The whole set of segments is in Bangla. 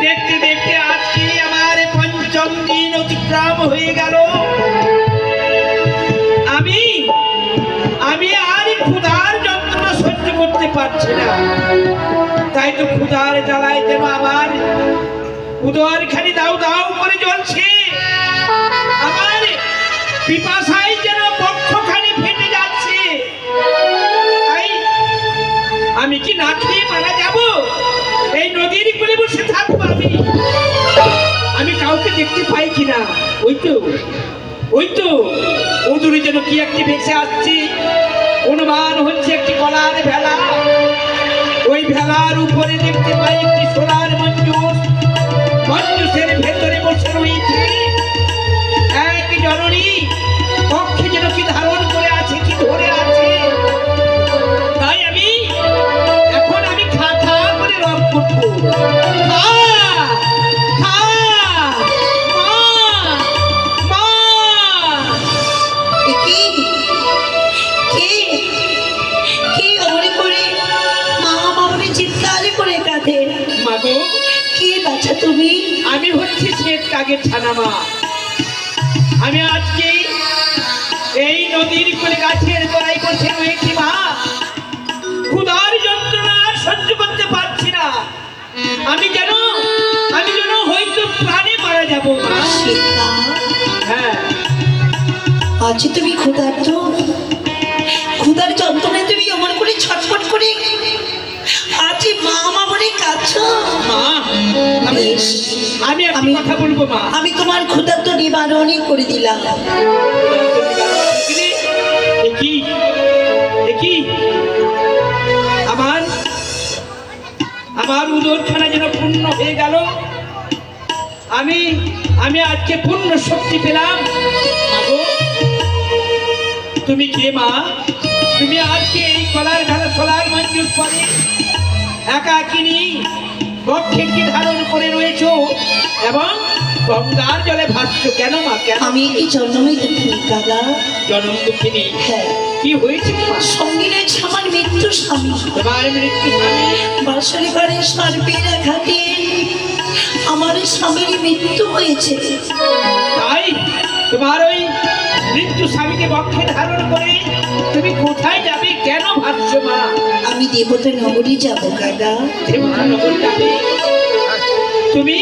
দেখতে দেখতে আজকে আমার পঞ্চম দিন অতিক্রম হয়ে গেল। আমি আমি আর ক্ষুধার যন্ত্রণা সহ্য করতে পারছি না। তাই তো ক্ষুধার জ্বালায় যেন আমার উদর খানি দাউ দাউ করে জ্বলছে। আমার পিপাসায় যেন বক্ষখানি ফেটে যাচ্ছে। আমি কি না খেয়ে মারা যাব? এই নদীর কূলে বসে থাকবো আমি কাউকে দেখতে পাই কিনা। ওই তো ওদূরে যেন কি একটি ভেসে আসছে। অনুমান হচ্ছে একটি কলার ভেলা। ওই ভেলার উপরে দেখতে পাই একটি সোনার মঞ্জুস। মঞ্জুসের ভেতরে বসে রয়েছে এক জননী। পক্ষে যেন কি ধারণ করে আছে, কি ধরে আছে। তাই আমি খা খা করে রব করবো। তুমি? আমি হচ্ছি শ্বেত কাকের ছানা মা। আমি আজকে এই নদীর কোলে গাছের তলায় বসে রয়েছি মা। ক্ষুধার যন্ত্রণা সহ্য করতে পারছি না। আমি যেন হয়তো প্রাণে মারা যাব মা। হ্যাঁ, আজ তুমি ক্ষুধার যন্ত্রণায় তুমি অমন করে ছটফট করে আজ মা মা বলে কাঁদছো। মা আমি কথা বলবো মা। আমি তোমার ক্ষুধার্ত নিবারণই করে দিলাম। আমার উদরখানা যেন পূর্ণ হয়ে গেল। আমি আজকে পূর্ণ শক্তি পেলাম। তুমি কে মা? তুমি আজকে এই কলার ঢালা সোলার মঞ্জুর পরে একাকিনী বক্ষে কি ধারণ করে রয়েছ এবং গঙ্গার জলে ভাসছ কেন মা? কেন? আমি এই জন্মই দুঃখিনী দাদা। জন্ম দুঃখিনী? হ্যাঁ। কি হয়েছে? সঙ্গে রয়েছে আমার মৃত্যু স্বামী। তোমার মৃত্যু স্বামী? বাসরে ঘরে সার্পের আঘাতে আমার স্বামীর মৃত্যু হয়েছে। তাই তোমার ওই মৃত্যু স্বামীকে বক্ষে ধারণ করে তুমি কোথায় যাবে? কেন ভাবছো মা? আমি দেবতা নগরী যাবো দাদা। দেবতা নগর যাবে? তুমি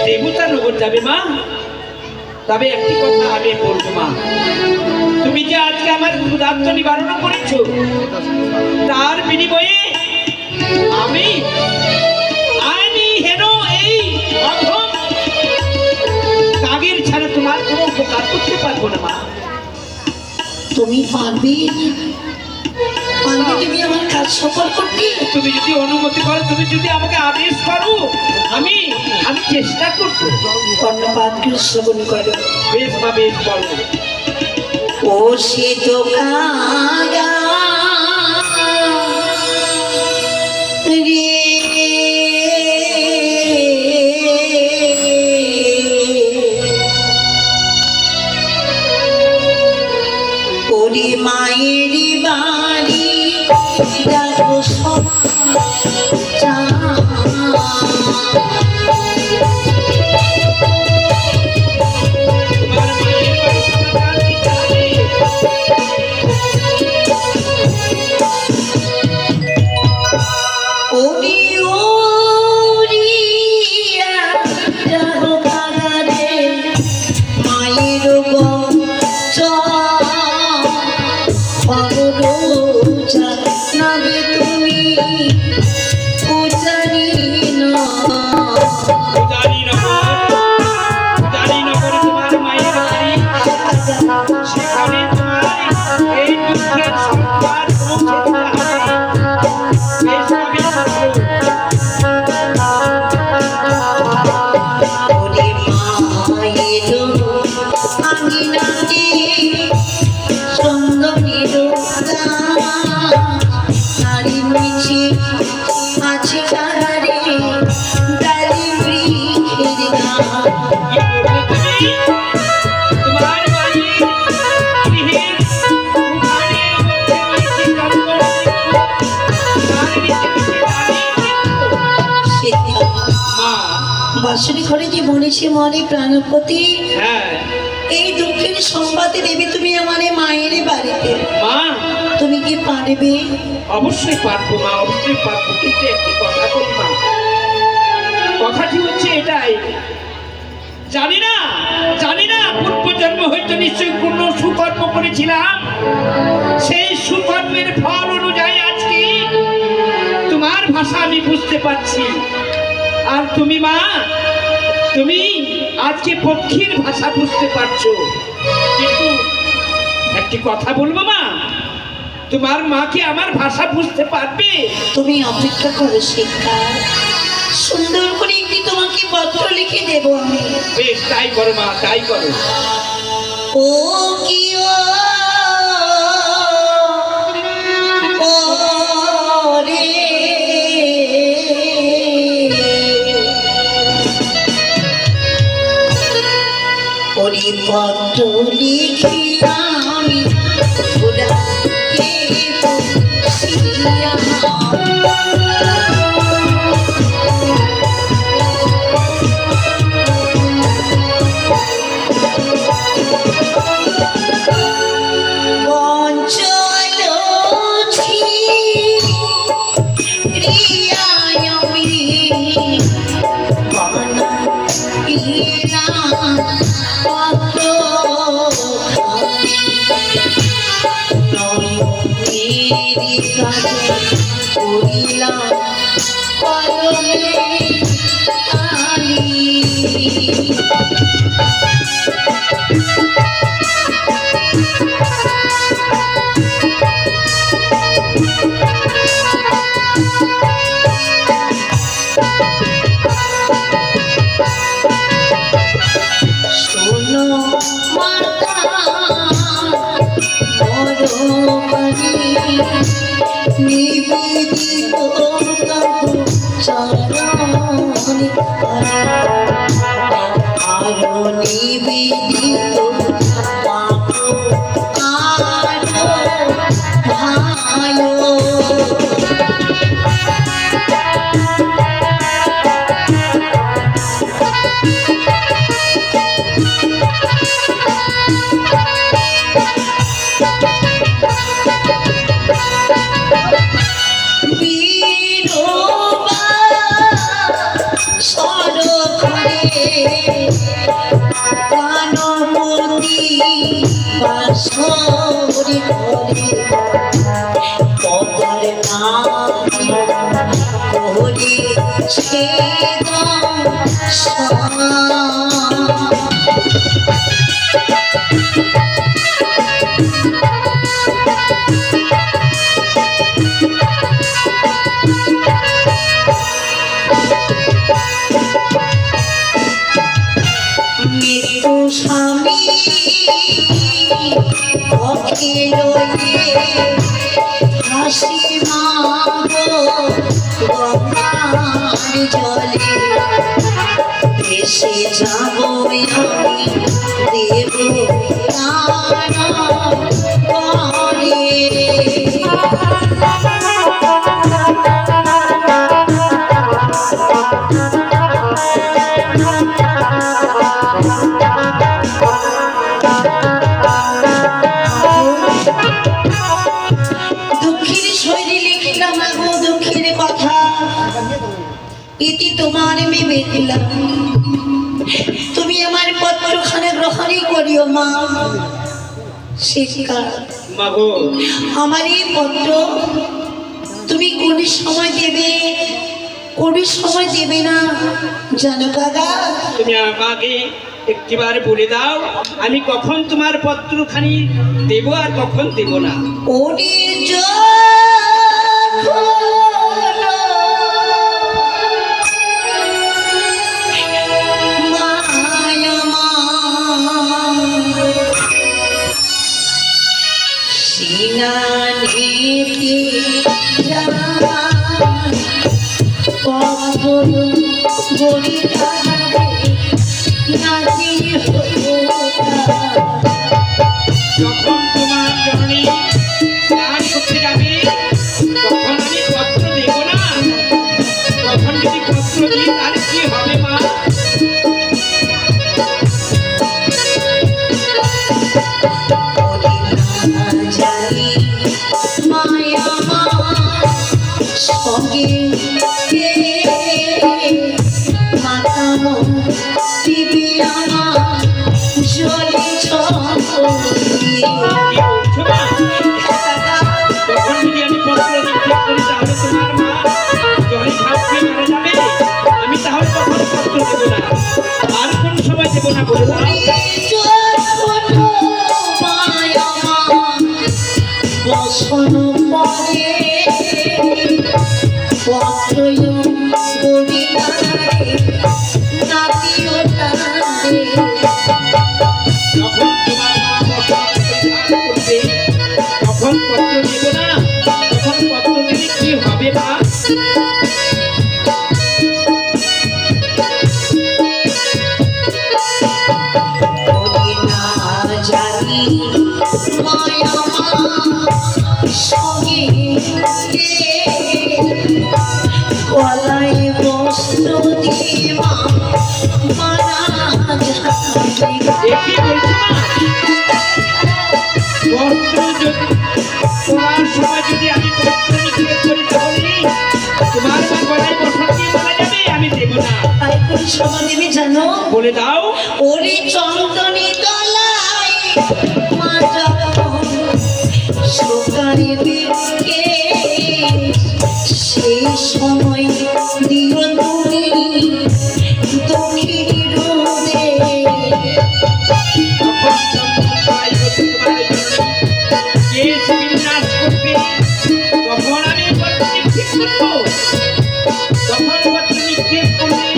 দেবতা নগর যাবে মা? তবে একটি কথা আমি বলবো মা, তুমি যে আজকে আমার ক্ষুধার্ত নিবারণ করেছ, তার বিনিময়ে আমি হেন এই অধম কাগের ছাড়া তোমার কোনো উপকার করতে পারবো না মা। তুমি পারবে তুমি আমার কাজ সফল করতে? তুমি যদি অনুমতি করো, তুমি যদি আমাকে আদেশ করো, আমি চেষ্টা করবো। কর্ণপাত শ্রবণ করো। বেশ মা, বেশ বলো। ও সে তো কাগা রে ওরে মায়ের বাড়ি যাবো সব বাসুরি ঘরে যে বলেছে মনে প্রাণপতি, হ্যাঁ এই দুঃখের সংবাদে দেবে তুমি আমার মায়ের বাড়িতে, মা তুমি কি পারবে? অবশ্যই পারবো মা, অবশ্যই পারবো, কিন্তু একটি কথা বলি মা, কথাটি হচ্ছে এটাই, জানি না পূর্ব জন্ম হয়তো নিশ্চয়ই কোনো সুকর্ম করেছিলাম, সেই সুকর্মের ফল অনুযায়ী আজকে তোমার ভাষা আমি বুঝতে পারছি, আর তুমি মা, তুমি আজকে পক্ষীর ভাষা বুঝতে পারছো, কিন্তু একটি কথা বলবো মা, তোমার মা কি আমার ভাষা বুঝতে পারবে? তুমি অপেক্ষা করো শিক্ষা, সুন্দর করে একটি তোমাকে পত্র লিখে দেব আমি। বেশ, তাই করো মা, তাই করো। ও কি ও রে ওরে পত্র লিখি আমি ওরাকে বসিয়া নিবেদিত চরণে আরো নিবেদিত ভালো বাসরে ঘরে পবর নামি করে ছেদন মৃত্যু স্বামী হাসি মাগো গঙ্গার জলে ভেসে যাব আমি দেব করে ইতি তোমার আমি বেদিলাম, তুমি আমার পত্রখানা গ্রহণই করিও মা। শিক্ষা আমার এই পত্র তুমি কোন সময় দেবে, কোন সময় দেবে না জানো কাকা? তুমি আমাকে একটিবার বলে দাও, আমি কখন তোমার পত্রখানি দেব আর কখন দেব না। ওরে যখন তোমার জননী স্নান করতে যাবে তখন আমি পত্র দেব না, তখন যদি পত্র দিই তাহলে কি হবে মা? না বলে দাও। বসন পরে পত্রয় কবিতারে নাতিও তারে যখন তোমার মা বসন পরিধান করবে তখন পত্র দিব না, তখন পত্র দিলে কি হবে মা? ওরে না জানি মায়া সঙ্গে গলায় বস্ত্র দিয়ে মা মারা এ কি বলছো মা? বস্ত্র যদি তোমার সময় যদি আমি বস্ত্র নিক্ষেপ করি তাহলে তোমার মা গলায় বসন দিয়ে মারা যাবে, আমি দেব না। তাই কোন সময় দেবে জানো? বলে দাও। ওরে চন্দনী তলায় মা যখন সকালে দেখে সেই সময় দিও তুমি দক্ষিণ রোদে তখন চন্দ্রমায় হচ্ছে তোমার জননী কেশ বিন্যাস করবে, তখন আমি পত্র নিক্ষেপ করবো। তখন পত্র নিক্ষেপ করলে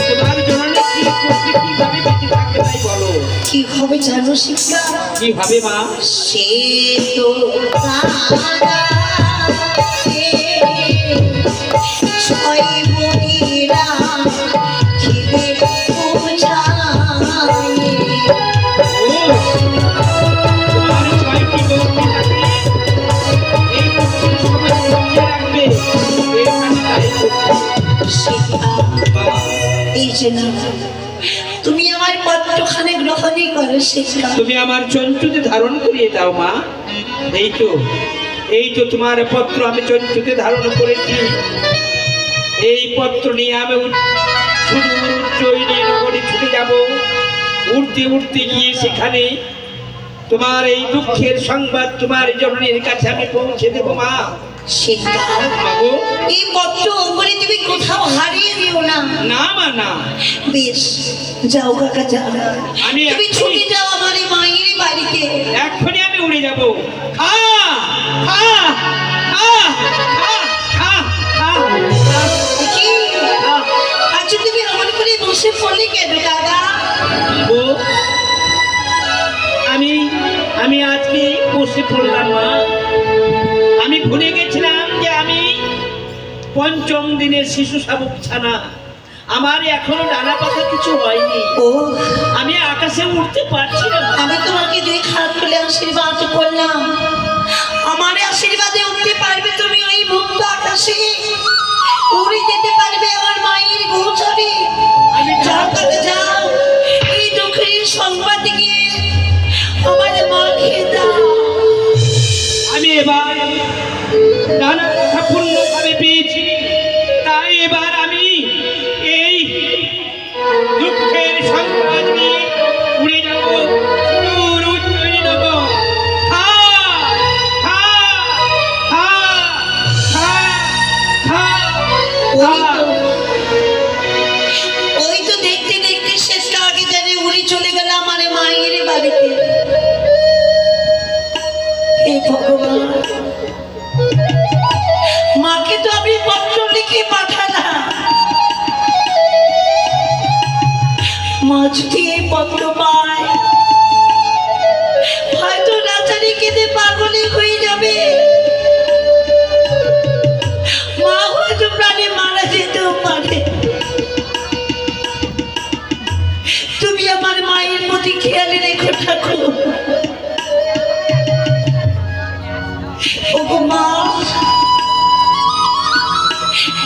তোমার জননী কি করবে, কিভাবে বেঁচে থাকবে তাই বলো। কি হবে জানো শিক্ষা? কিভাবে মা? সে তো ছয় বনিরা খিদে পৌঁছায় ও তোমার ছয়টি বৌদি থাকলে এই পত্রের সময় সরিয়ে রাখবে, এই কাজটাই করবে। শিক্ষা মা, এই যে না তুমি আমার পত্রখানে গ্রহণই করো শিক্ষা। তুমি আমার চঞ্চুতে ধারণ করিয়ে দাও মা। এই তো, এই তো তোমার পত্র আমি চঞ্চুতে ধারণ করেছি। এই পত্র নিয়ে আমি সুদূর উজ্জয়িনী নগরে ছুটে যাব। উঠতে উঠতে গিয়ে সেখানে তোমার এই দুঃখের সংবাদ তোমার জননীর কাছে আমি পৌঁছে দেবো মা। শিক্ষা মাগো, এই পত্র অঙ্গনে তুমি কোথাও হারিয়ে দিও না। না মা না, বেশ যাও কাকা যাও, আমি তুমি ছুটে যাও আমার এই মায়ের বাড়িতে। এক্ষুনি আমি উড়ে যাব। খা খা খা খা খা খা কি আচ্ছা তুমি আমার করে বসে পড়লে কেন দাদা? ও আমি আমি আজকে বসে পড়লাম মা। আমি ভুলে গেছিলাম যে আমি পঞ্চম দিনের শিশু শাবক ছানা, আমার এখনো ডানা পাতা কিছু হয়নি, ও আমি আকাশে উঠতে পারছি না। আমি তোমাকে দুই হাত তুলে আশীর্বাদ করলাম, আমার আশীর্বাদে উঠতে পারবে তুমি ওই মুক্ত আকাশে, উড়ে যেতে পারবে আমার মায়ের গোচরে। আমি যাও কাকা যাও, এই দুঃখের সংবাদ গিয়ে আমার মাকে দাও। আমি এবার নানা কথা পূর্ণভাবে পেয়েছি, তাই এবার আমি এই দুঃখের সংবাদ নিয়ে উড়ে যাব দূর উজ্জয়িনী নগর। খা খা খা খা খা ওই খা। তো ওই তো দেখতে দেখতে শেষটা আগে জানে উড়ে চলে গেল আমার মায়ের বাড়িতে। হে ভগবান, মাকে তো আমি পত্র লিখে পাঠালাম, মা যদি এই পত্র পায় হয়তো রাজারি কেঁদে পাগলে হয়ে যাবে, মা হয়তো প্রাণে মারা যেতেও পারে। তুমি আমার মায়ের প্রতি খেয়ালে রেখো ঠাকুর। ওগো মা,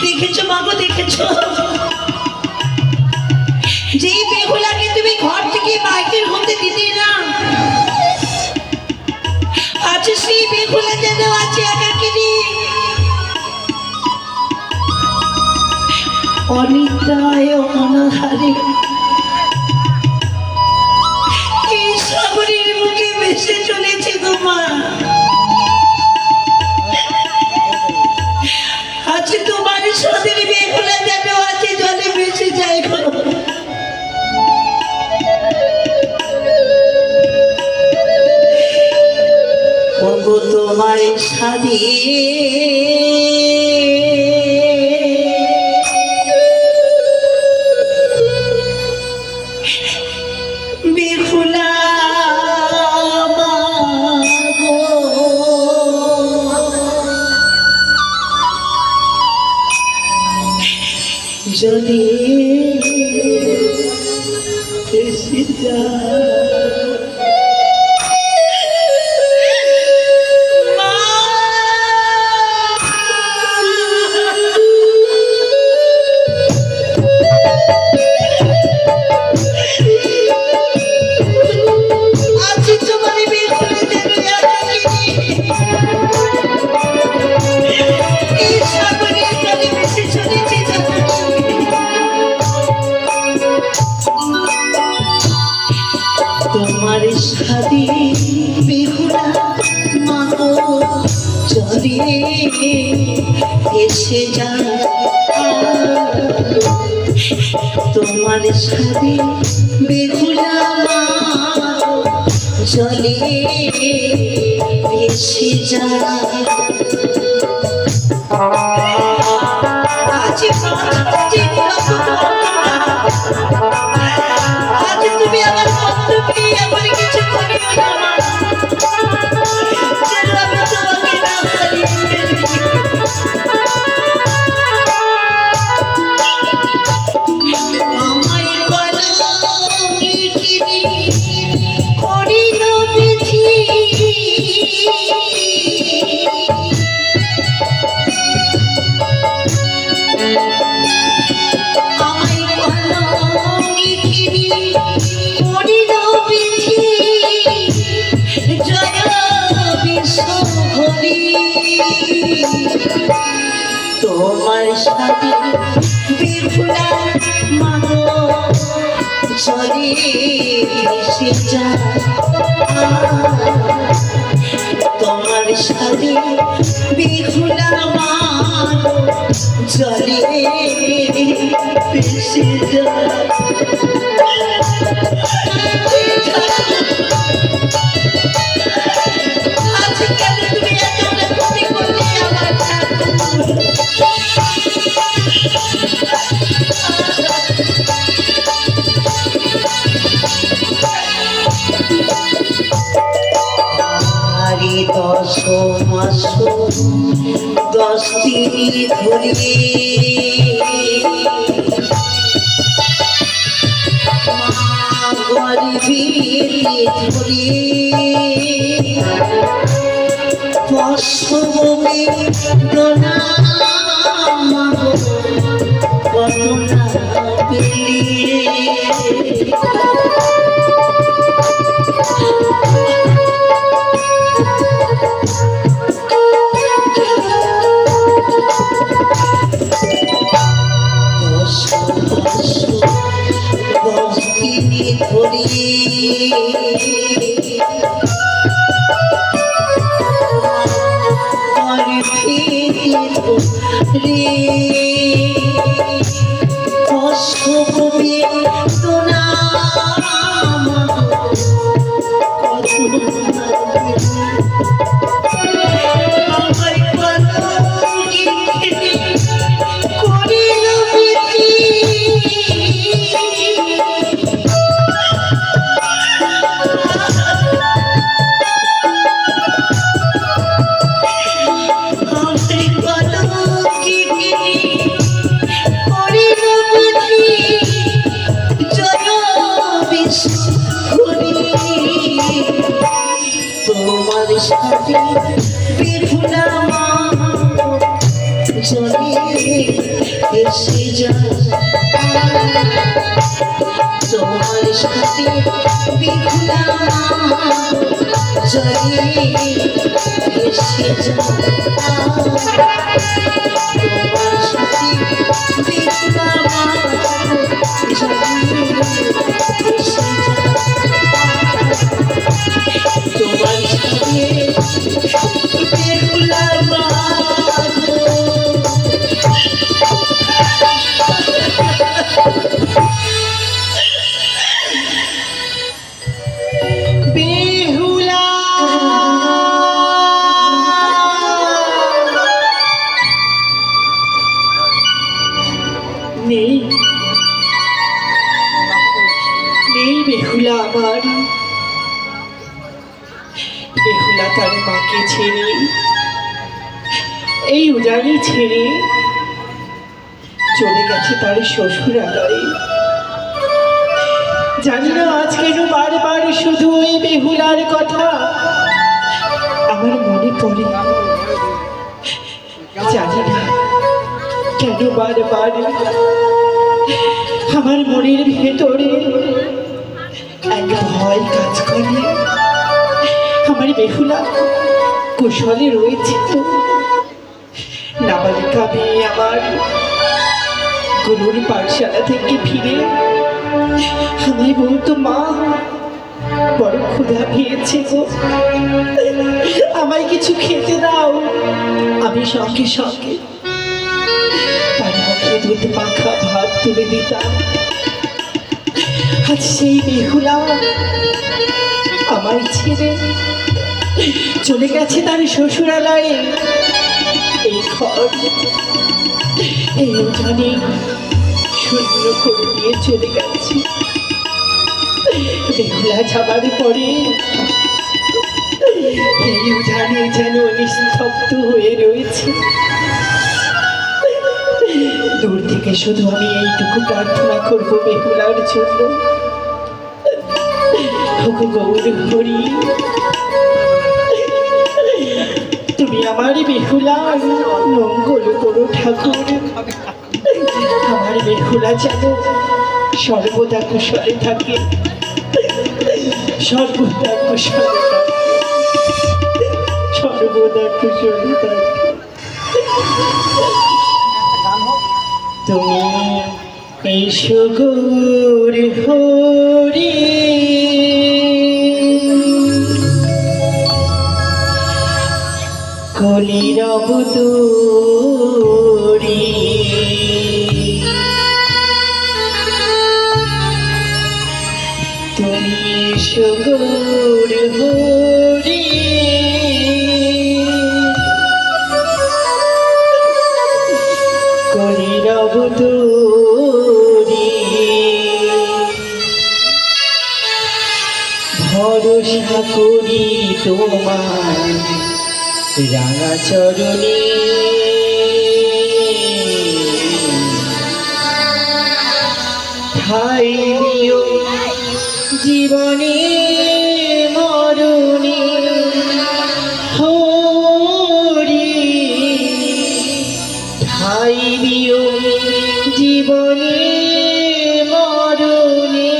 দেখেছো মাগো দেখেছো, যেই বেহুলাকে তুমি ঘর থেকে বাইকের হতে দিতে না, আচ্ছা সেই বেহুলা যেন আছে একাকিনী, অনিতায় অনাহারে এই সাগরের মুখে ভেসে চলেছে গো মা। আজ তোমার সাথে বেহুলা যেন আছে জলে ভেসে যায় গো। সাদে বেহুলা মাগো, যদি এসে যায় তোমার সাদে বেহুলা মাগো, চলে এসে যা। তোমার সাদে বেহুলা মাগো, চলে এসে যা। আজ তুমি আমার পত্র পেয়ে এমন কিছু করিও না যেন আমি তোমাকে না হারিয়ে ফেলি। আমায় বলো মিঠিনি করিল বিধি, তোমার সাথে বেহুলা মাগো, চলে এসে যা। তোমার সাথে বেহুলা মাগো, চলে এসে যা। দশ মাস 10 দিন ধরে গর্ভে ধরে প্রসবে দোনা কত না পেলে। তোমার সাথে বেহুলা মাগো, চলে এসে যা। তোমার সাথে বেহুলা মাগো, চলে এসে যা। তোমার সাথে বেহুলা মাগো, চলে এসে যা। তোমার সাথে বেহুলা মাগো, বেহুলা এই বেহুলা আমার, বেহুলা তার মাকে ছেড়ে, এই উজানি ছেড়ে চলে গেছে তার শ্বশুরালয়ে। জানি না আজ কেন বারবার শুধু ওই বেহুলার কথা আমার মনে পড়ে। জানি না কেন বারবার আমার মনের ভেতরে এক ভয় কাজ করে। আমার বেহুলা কুশলে রয়েছে তো? নাবালিকা মেয়ে আমার গুরুর পাঠশালা থেকে ফিরে আমায় বলতো, মা বড় ক্ষুধা পেয়েছে গো, আমায় কিছু খেতে দাও। আমি সঙ্গে সঙ্গে তার মুখে দুধ মাখা ভাত তুলে দিতাম। আজ সেই বেহুলা আমায় ছেড়ে চলে গেছে তার শ্বশুরালয়ে। এই ঘর, এই উঠানে শূন্য করে দিয়ে চলে গেছে। বেহুলা যাবার পরে এই উঠানে যেন নিস্তব্ধ হয়ে রয়েছে। দূর থেকে শুধু আমি এইটুকু প্রার্থনা করবো বেহুলার জন্য, গৌর হরি, তুমি আমার বেহুলার মঙ্গল করো ঠাকুর। আমার বেহুলা যেন সর্বদা কুশলে থাকে, সর্বদা কুশলে থাকে, সর্বদা কুশলে থাকে। তুমি এসো গৌর হরি, কলির অবতরী, তুমি এসো গৌর হরি, কলির অবতরী। ভরসা করি তোমার রাঙা চরণে, ঠাই দিও জীবনে মরণে হরি, ঠাই দিও জীবনে মরণে।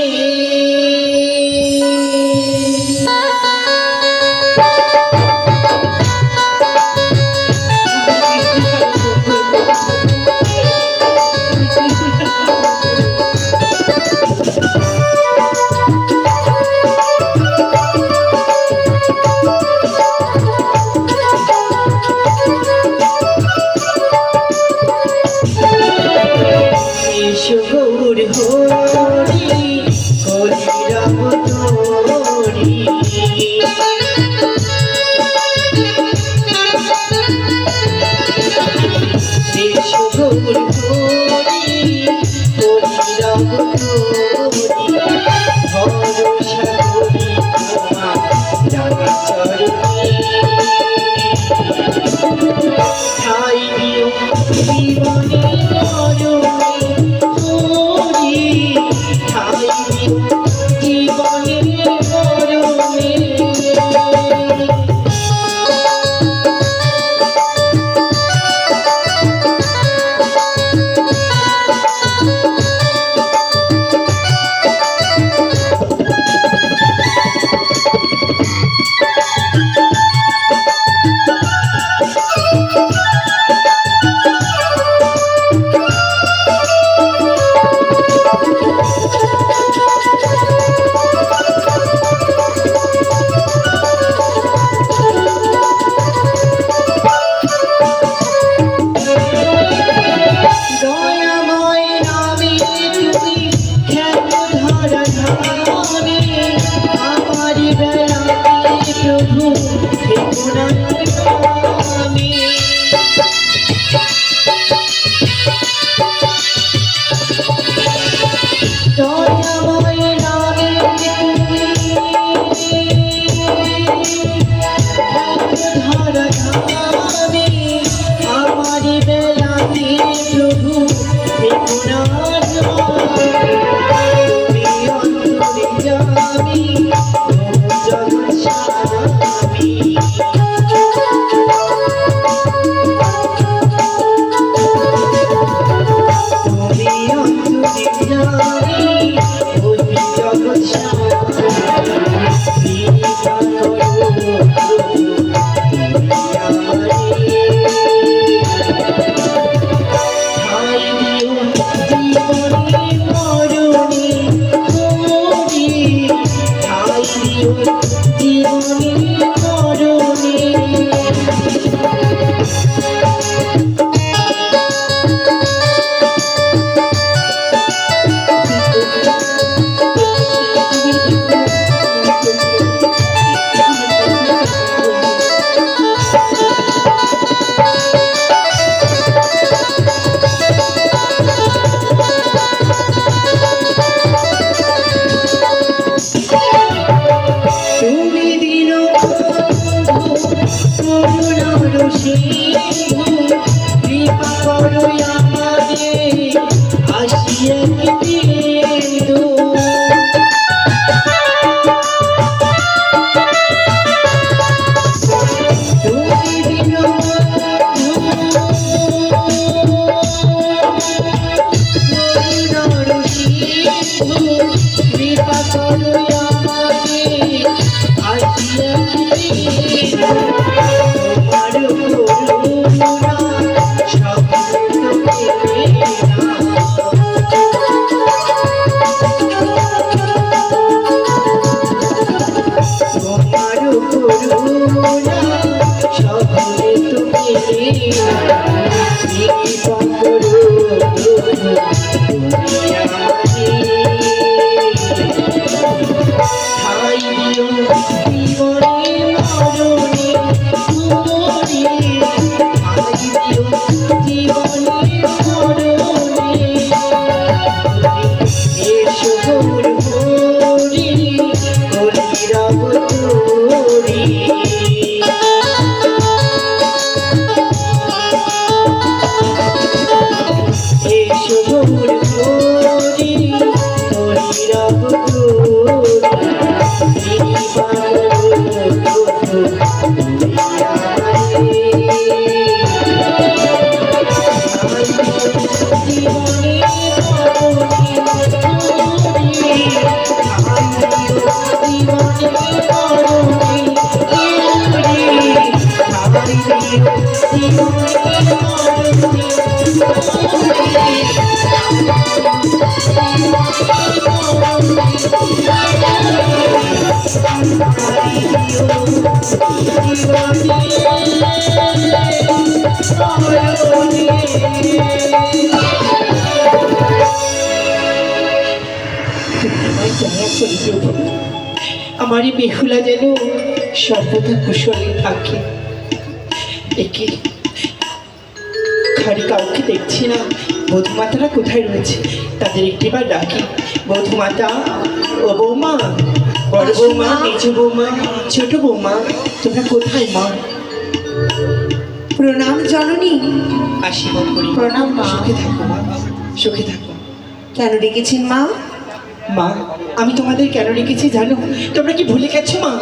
গৌর হরি, কলির অবতরী, এসো গৌর হরি, কলির অবতরী। ভরসা করি তোমার রাঙা চরণে, ঠাই দিও জীবনে মরণে হরি, ঠাই দিও জীবনে মরণে। দয়াময় নামে স্বামী ওই জগৎ স্বামী কৃপা করো প্রভু তুমি আমারে ঠাই দিও জীবনে মরণে তুমি ঠাই দিও জীবনে মরণে তুমি দিন করুণার সিন্ধু কৃপা করো আমারে আসিয়া বিন্দু তুমি দিন করুণার সিন্ধু কৃপা করো আমারে আসিয়া বিন্দু তোমার করুণা শব্দ তোমার করুণা শব্দে তুমি কৃপা করো তুমি আমারে ঠাই দিও জীবনে মরণে তুমি ঠাই দিও জীবনে মরণে এসো গৌর হরি হরি রাম তোরি এসো গৌর হরি হরি রাম তোরি কৃপা করো প্রভু তুমি আমারে জীবনে মরণে তুমি জীবনে মরণে আমার এই বেহুলা যেন সর্বদা কুশলে থাকে। একে ঘরে কাউকে দেখছি না, বধুমাতারা কোথায় রয়েছে তাদের একটিবার ডাকি। বধুমাতা, ও বৌমা, বড় বৌমা, মেজ বৌমা, ছোট বৌমা, তোমরা কোথায় মা? প্রণাম জননী। আশীর্বাদ করি। প্রণাম মা। সুখে থাকো মা, সুখে থাকো। কেন ডেকেছেন মা? মা, আমি তোমাদের কেন রেখেছি জানো? তোমরা কি ভুলে গেছো মা?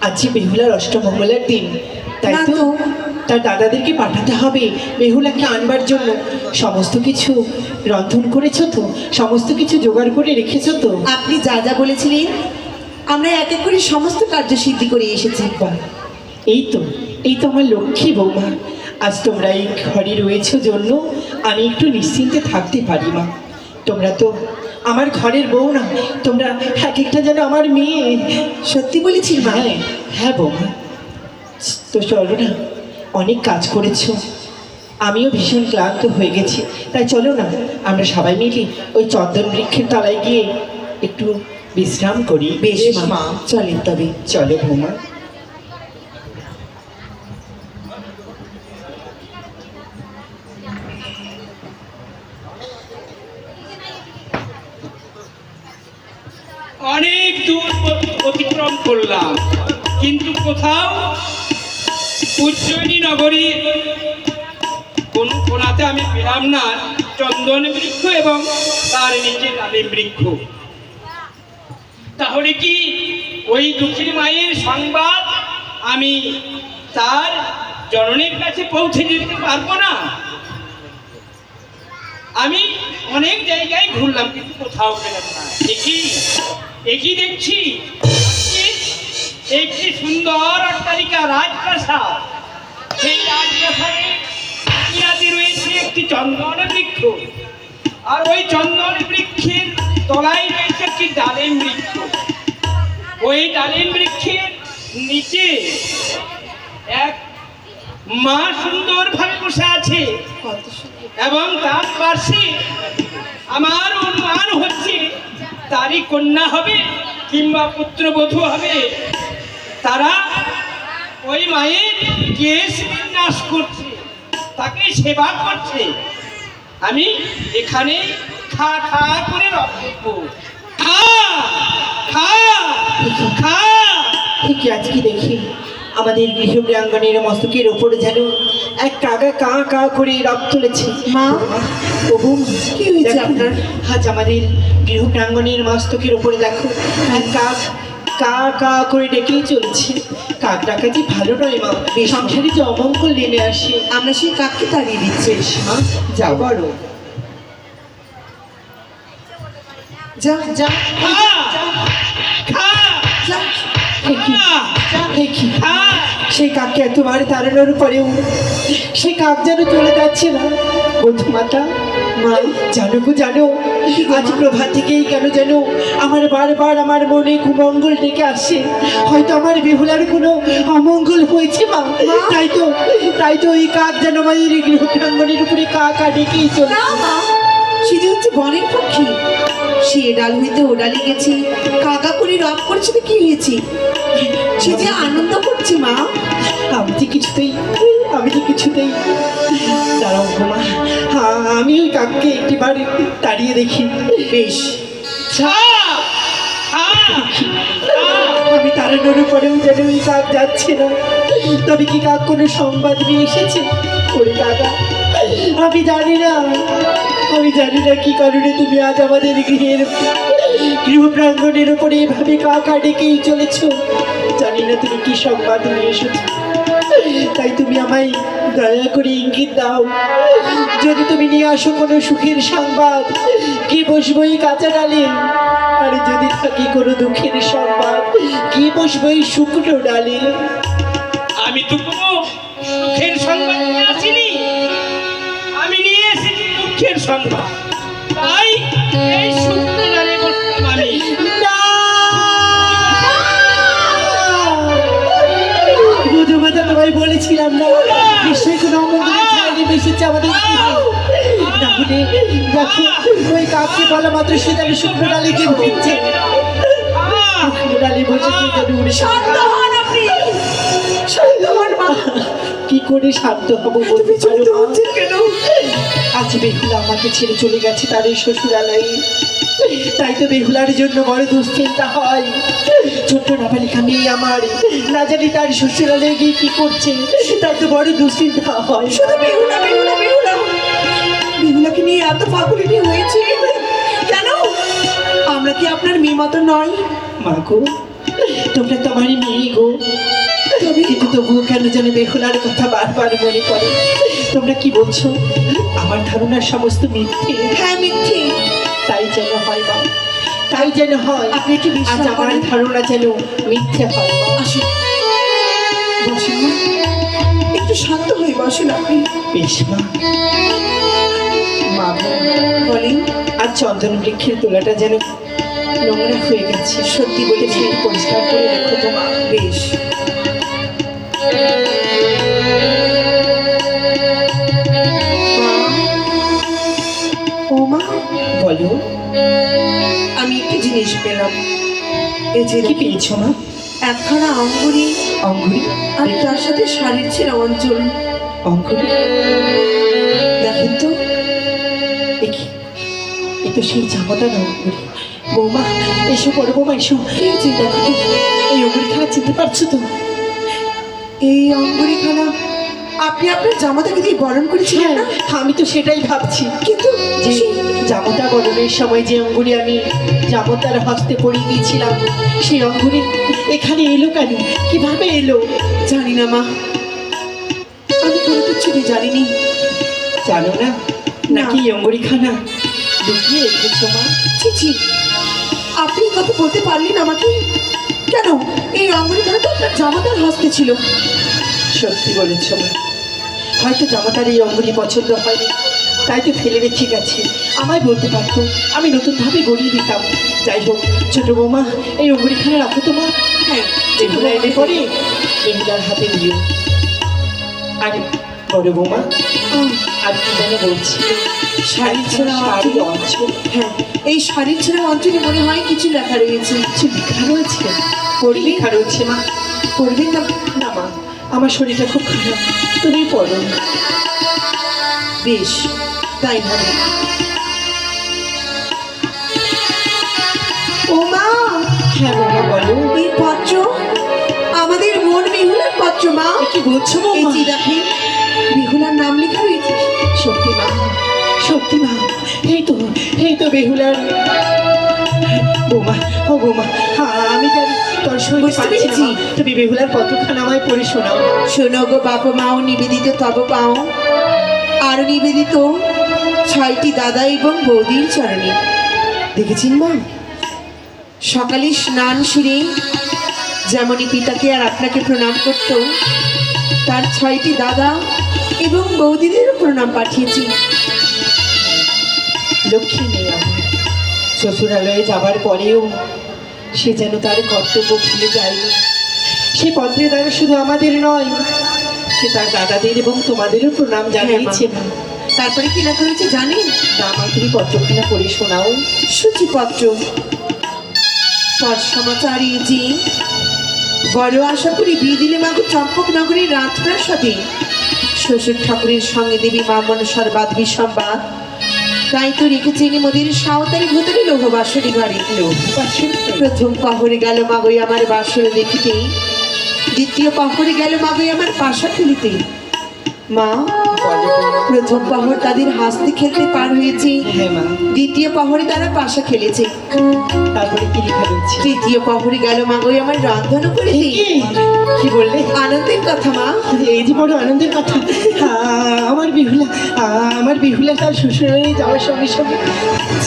আজ যে বেহুলার অষ্টমঙ্গলার দিন, তাই না তো তো। তার দাদাদেরকে পাঠাতে হবে বেহুলাকে আনবার জন্য। সমস্ত কিছু রন্ধন করেছো তো? সমস্ত কিছু জোগাড় করে রেখেছো তো? আপনি যা যা বলেছিলেন আমরা এক এক করে সমস্ত কার্য সিদ্ধি করে এসেছি। বাহ, এই তো আমার লক্ষ্মী বৌমা। আজ তোমরা এই ঘরে রয়েছো জন্য আমি একটু নিশ্চিন্তে থাকতে পারি মা। তোমরা তো আমার ঘরের বউ না, তোমরা এক একটা যেন আমার মেয়ে। সত্যি বলেছি মা? হ্যাঁ হ্যাঁ বৌমা। তো চলো না, অনেক কাজ করেছো, আমিও ভীষণ ক্লান্ত হয়ে গেছি, তাই চলো না আমরা সবাই মিলে ওই চন্দন বৃক্ষের তলায় গিয়ে একটু বিশ্রাম করি। বেশ মা, চলেন তবে। চলো বৌমা। অনেক দূর অতিক্রম করলাম, কিন্তু কোথাও উজ্জয়িনী নগরী কোন কোনাতে আমি পেলাম না চন্দন বৃক্ষ এবং তার নিচে ডালিম বৃক্ষ। তাহলে কি ওই দুঃখী মায়ের সংবাদ আমি তার জননীর কাছে পৌঁছে দিতে পারবো না? আমি অনেক জায়গায় ঘুরলাম কিন্তু কোথাও পেলাম না। একই দেখছি একটি সুন্দর অট্টালিকা রাজপ্রাসাদ। সেই রাজপ্রাসাদে কিনারে রয়েছে একটি চন্দন বৃক্ষ, আর ওই চন্দন বৃক্ষের তলায় রয়েছে একটি ডালিম বৃক্ষ। ওই ডালিম বৃক্ষের নিচে এক মা সুন্দরভাবে বসে আছে, এবং তার পাশে আমার অনুমান হচ্ছে তারই কন্যা হবে কিংবা পুত্রবধূ হবে। তারা ওই মায়ের কেশ বিন্যাস করছে, তাকে সেবা করছে। আমি এখানে খা খা করে রাখবো। খা খা খা। ঠিকই আজকে দেখি আমাদের গৃহ প্রাঙ্গণের মস্তকের ওপরে যেন এক কাকা কা কা করে রব তুলেছে। মা, ও বৌমা, কি হয়েছে দেখো, আপনার? আজ আমাদের গৃহ প্রাঙ্গণের মস্তকের ওপরে দেখো এক কাক কা কা করে ডেকেই চলছে। কাক ডাকা যে ভালো নয় মা, সংসারে যে অমঙ্গল নেমে আসে। আমরা সেই কাককে তাড়িয়ে দিচ্ছি। মা যাও বলো, যা যা খা খা যা। দেখি সেই কাককে এতবার তাড়ানোর পরেও সেই কাক যেন চলে যাচ্ছে না। বন্ধু মাতা, মা জানো গো জানো, আজ প্রভাত থেকেই কেন যেন আমার বারবার আমার মনে কুমঙ্গল ডেকে আসে। হয়তো আমার বেহুলার কোনো অমঙ্গল হয়েছে মা, তাই তো এই কাক যেন আমাদের গৃহ প্রাঙ্গণের উপরে কা কা ডেকেই চলে। না মা, সে যে হচ্ছে বনের পক্ষী। সে এ ডাল হইতে ও ডালে গেছে, কাকা করে রব করছে তো কি হয়েছে? সে যে আনন্দ করছে মা। আমি যে কিছুতেই দাঁড়াও গো মা, আমি ওই কাককে একটিবার তাড়িয়ে দেখি। বেশ, খা খা আমি তাড়ানোর পরেও যেন ওই কাক যাচ্ছে না। তবে কি কাক কোনো সংবাদ নিয়ে এসেছে? ওরে কাকা, আমি জানি না কি কারণে তুমি আজ আমাদের গৃহ প্রাঙ্গণের উপরে এভাবে কাকা ডেকেই চলেছ। জানি না তুমি কি সংবাদ নিয়ে এসেছো, তাই তুমি আমায় দয়া করে ইঙ্গিত দাও। যদি তুমি নিয়ে আসো কোনো সুখের সংবাদ, কি বসবো এই কাঁচা ডালে? আর যদি থাকি কোনো দুঃখের সংবাদ, কি বসবো এই শুকনো ডালে? আমি তো কোনো সুখের সংবাদ নিয়ে আসিনি, আমি নিয়ে এসেছি দুঃখের সংবাদ। তাই এই শুকনো ডালে বসলাম আমি। বুধুমাতা, তোমায় বলেছিলাম না নিশ্চয়ই কোনো অমঙ্গলের ছায়া নেমে এসেছে আমাদের গৃহে। না হলে দেখো, ওই কাককে বলা মাত্র সে যেন শুকনো ডালে গিয়ে বসছে। শুকনো ডালে বসে সে যেন উড়ে শান্ত হন আপনি, শান্ত হন মা। কি করে শান্ত হবো বলতে পারো শান্ত মা? হচ্ছেন কেন? আজ বেহুলা আমাকে ছেড়ে চলে গেছে তার এই শ্বশুরালয়ে। তাই তো বেহুলার জন্য বড় দুশ্চিন্তা হয়। ছোট্ট নাবালিকা মেয়ে আমার, না জানি তার শ্বশুরালয়ে গিয়ে কি করছে, তাই তো বড় দুশ্চিন্তা হয়। শুধু বেহুলা বেহুলা বেহুলা, বেহুলাকে নিয়ে এত পাগলিটি হয়েছে কেন? আমরা কি আপনার মেয়ে মতো নয়? মা গো, তোমরা তো আমারই মেয়ে গো, কিন্তু তবুও কেন যেন বেহুলার কথা বারবার মনে পড়ে। তোমরা কি বলছো? আমার ধারণার সমস্ত মিথ্যে? হ্যাঁ, মিথ্যে। তাই যেন হয় মা, তাই যেন হয়। আপনি কি বিশ্বাস আজ আমার করেন? ধারণা যেন মিথ্যে হয় মা। আসুন, বসুন মা। একটু শান্ত হয়ে বসুন আপনি। বেশ মা। মা গো, বলেন। আর চন্দন বৃক্ষের তোলাটা যেন নোংরা হয়ে গেছে। সত্যি বলেছি, পরিষ্কার করে রেখো তো মা। বেশ। ও মা, বলো, আমি একটি জিনিস পেলাম। এই যে কি পেয়েছো মা? একখানা আঙ্গুরি অঙ্গুরি? আর তার সাথে শাড়ির ছেঁড়া অঞ্চল। অঙ্গুরি? দেখেন তো। দেখি, এ তো সেই জামাতার অঙ্গুরি। বৌমা এসো, বড় বৌমা এসো। দেখো তো, এই অঙ্গুরি খানা চিনতে পারছো তো? এই অঙ্গুরিখানা আপনি আপনার জামাতাকে দিয়ে বরণ করেছিলেন হ্যাঁ, না? আমি তো সেটাই ভাবছি। কিন্তু যে সেই জামতা বরণের সময় যে অঙ্গুরি আমি জামতার হস্তে পরিয়ে দিয়েছিলাম, সেই অঙ্গুরি এখানে এলো কেন? কিভাবে এলো? জানি না মা, আমি কোনো কিছু জানিনি। জানো না? নাকি এই অঙ্গুরিখানা লুকিয়ে রেখেছো মা? ছি ছি, আপনি এই কথা বলতে পারলেন আমাকে? কেন, এই অঙ্গুরিখানা তো আপনার জামাতার হস্তে ছিল। সত্যি বলেছ মা, হয়তো জামাতার এই অঙ্গুরি পছন্দ হয়নি, তাই তো ফেলে রেখে গেছে। আমায় বলতে পারতো, আমি নতুনভাবে গড়িয়ে দিতাম। যাই হোক ছোট বৌমা, এই অঙ্গুরিখানা রাখো তো মা। হ্যাঁ, বেহুলা এনে পরে বেহুলার হাতে দিও। আর বড় বৌমা, আর কি যেন বলছি, শাড়ির ছেঁড়া শাড়ি অঞ্চল। অঞ্চল হ্যাঁ, এই শাড়ির ছেঁড়া অঞ্চলে মনে হয় কিছু লেখা রয়েছে। কিছু লেখা রয়েছে। পড়ি লেখা রয়েছে মা? পড়বেন না? না মা, আমার শরীরটা খুব খারাপ, তুমি পড়ো। বেশ, তাই হবে। ও মা, হ্যাঁ বৌমা বলো। এই পত্র আমাদের মন বেহুলার পত্র মা। এ কি বলছো এই বৌমা? যে দেখেন, বেহুলার নাম লেখা রয়েছে। সত্যি মা, সত্যি মা, এই তো বেহুলার। বৌমা, ও বৌমা, আমি কেন তোর সই বুঝতে পারছি না পেরেছি। মা। তুমি বেহুলার পত্রখানা আমায় পড়ে শোনাও। শোনো গো বাপ মাও, নিবেদিত তব পাও, আর নিবেদিত 6টি দাদা এবং বৌদির চরণে। দেখেছেন মা, সকালে স্নান সেরে যেমনই পিতাকে আর আপনাকে প্রণাম করত, তার 6টি দাদা এবং বৌদিদেরও প্রণাম পাঠিয়েছি। লক্ষ্মী নেই আমার, শ্বশুরালয়ে যাবার পরেও সে যেন তার কর্তব্য ভুলে যায়নি। সে পত্রের দ্বারা শুধু আমাদের নয়, সে তার দাদাদের এবং তোমাদেরও প্রণাম জানিয়েছে মা। তারপরে কি লেখা রয়েছে জানেন? তা আমার তুমি পত্রখানা পড়ে শোনাও। সূচিপত্র। পর সমাচার এই যে, বড় আশা করি বিয়ে দিলে মাগো চম্পকনগরের রাজপ্রাসাদে শ্বশুর ঠাকুরের সঙ্গে দেবী মা মনসার বাদ বিসম্বাদ। তাই তো রেখেছেন মোদের সাঁওতালি ভূতরে লৌহ বাসরি ঘরে। প্রথম পাহরে গেল মাগই আমার বাসর দেখিতে, দ্বিতীয় পাহরে গেল মাগই আমার পাশা খেলিতে। মা, প্রথম পাহর তাদের হাসতে খেলতে পার হয়েছে, হ্যাঁ মা, দ্বিতীয় পাহরে তারা পাশা খেলেছে, তারপরে কি লেখা রয়েছে? তৃতীয় পাহরে গেল মাগই আমার রান্ধনও করেছে। কি বললে? আনন্দের কথা মা। এই যে বড় আনন্দের কথা। আমার বিহুলা, আমার বিহুলা তার শ্বশুরালয়ে যাওয়ার সঙ্গে সঙ্গে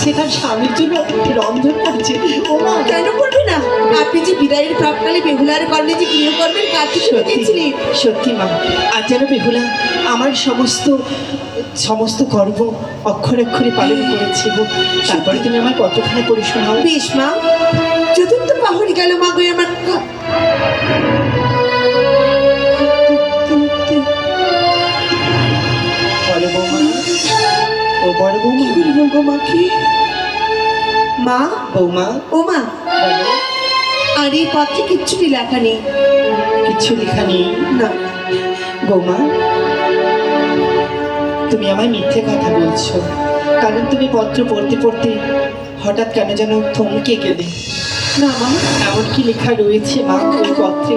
সে তার স্বামীর জন্য রন্ধন করছে। ও মা, কেন করবে না? আপনি যে বিদায়ের প্রাককালে বেহুলার কর্ণে যে গৃহকর্মের কাজ শিখিয়েছিলেন। সত্যি মা, আর যেন বেহুলা আমার সমস্ত গর্ব অক্ষরে অক্ষরে পালন করেছে গো। তারপরে তুমি আমার পত্রখানা পড়ে শোনাও। বেশ মা, চতুর্থ পাহরে গেল মাগই আমার বড় বৌমা, ও বড় বৌমা, কি করে বলবো মাকে? মা, বৌমা ও মা, বলো। আর এই পত্রে কিচ্ছুটি লেখা নেই। কিচ্ছু লেখা নেই না, বৌমা, তুমি আমায় মিথ্যে কথা বলছো, কারণ তুমি পত্র পড়তে পড়তে হঠাৎ কেন যেন থমকে গেলে। না মা, এমন কি লেখা রয়েছে মা ওই পত্রে?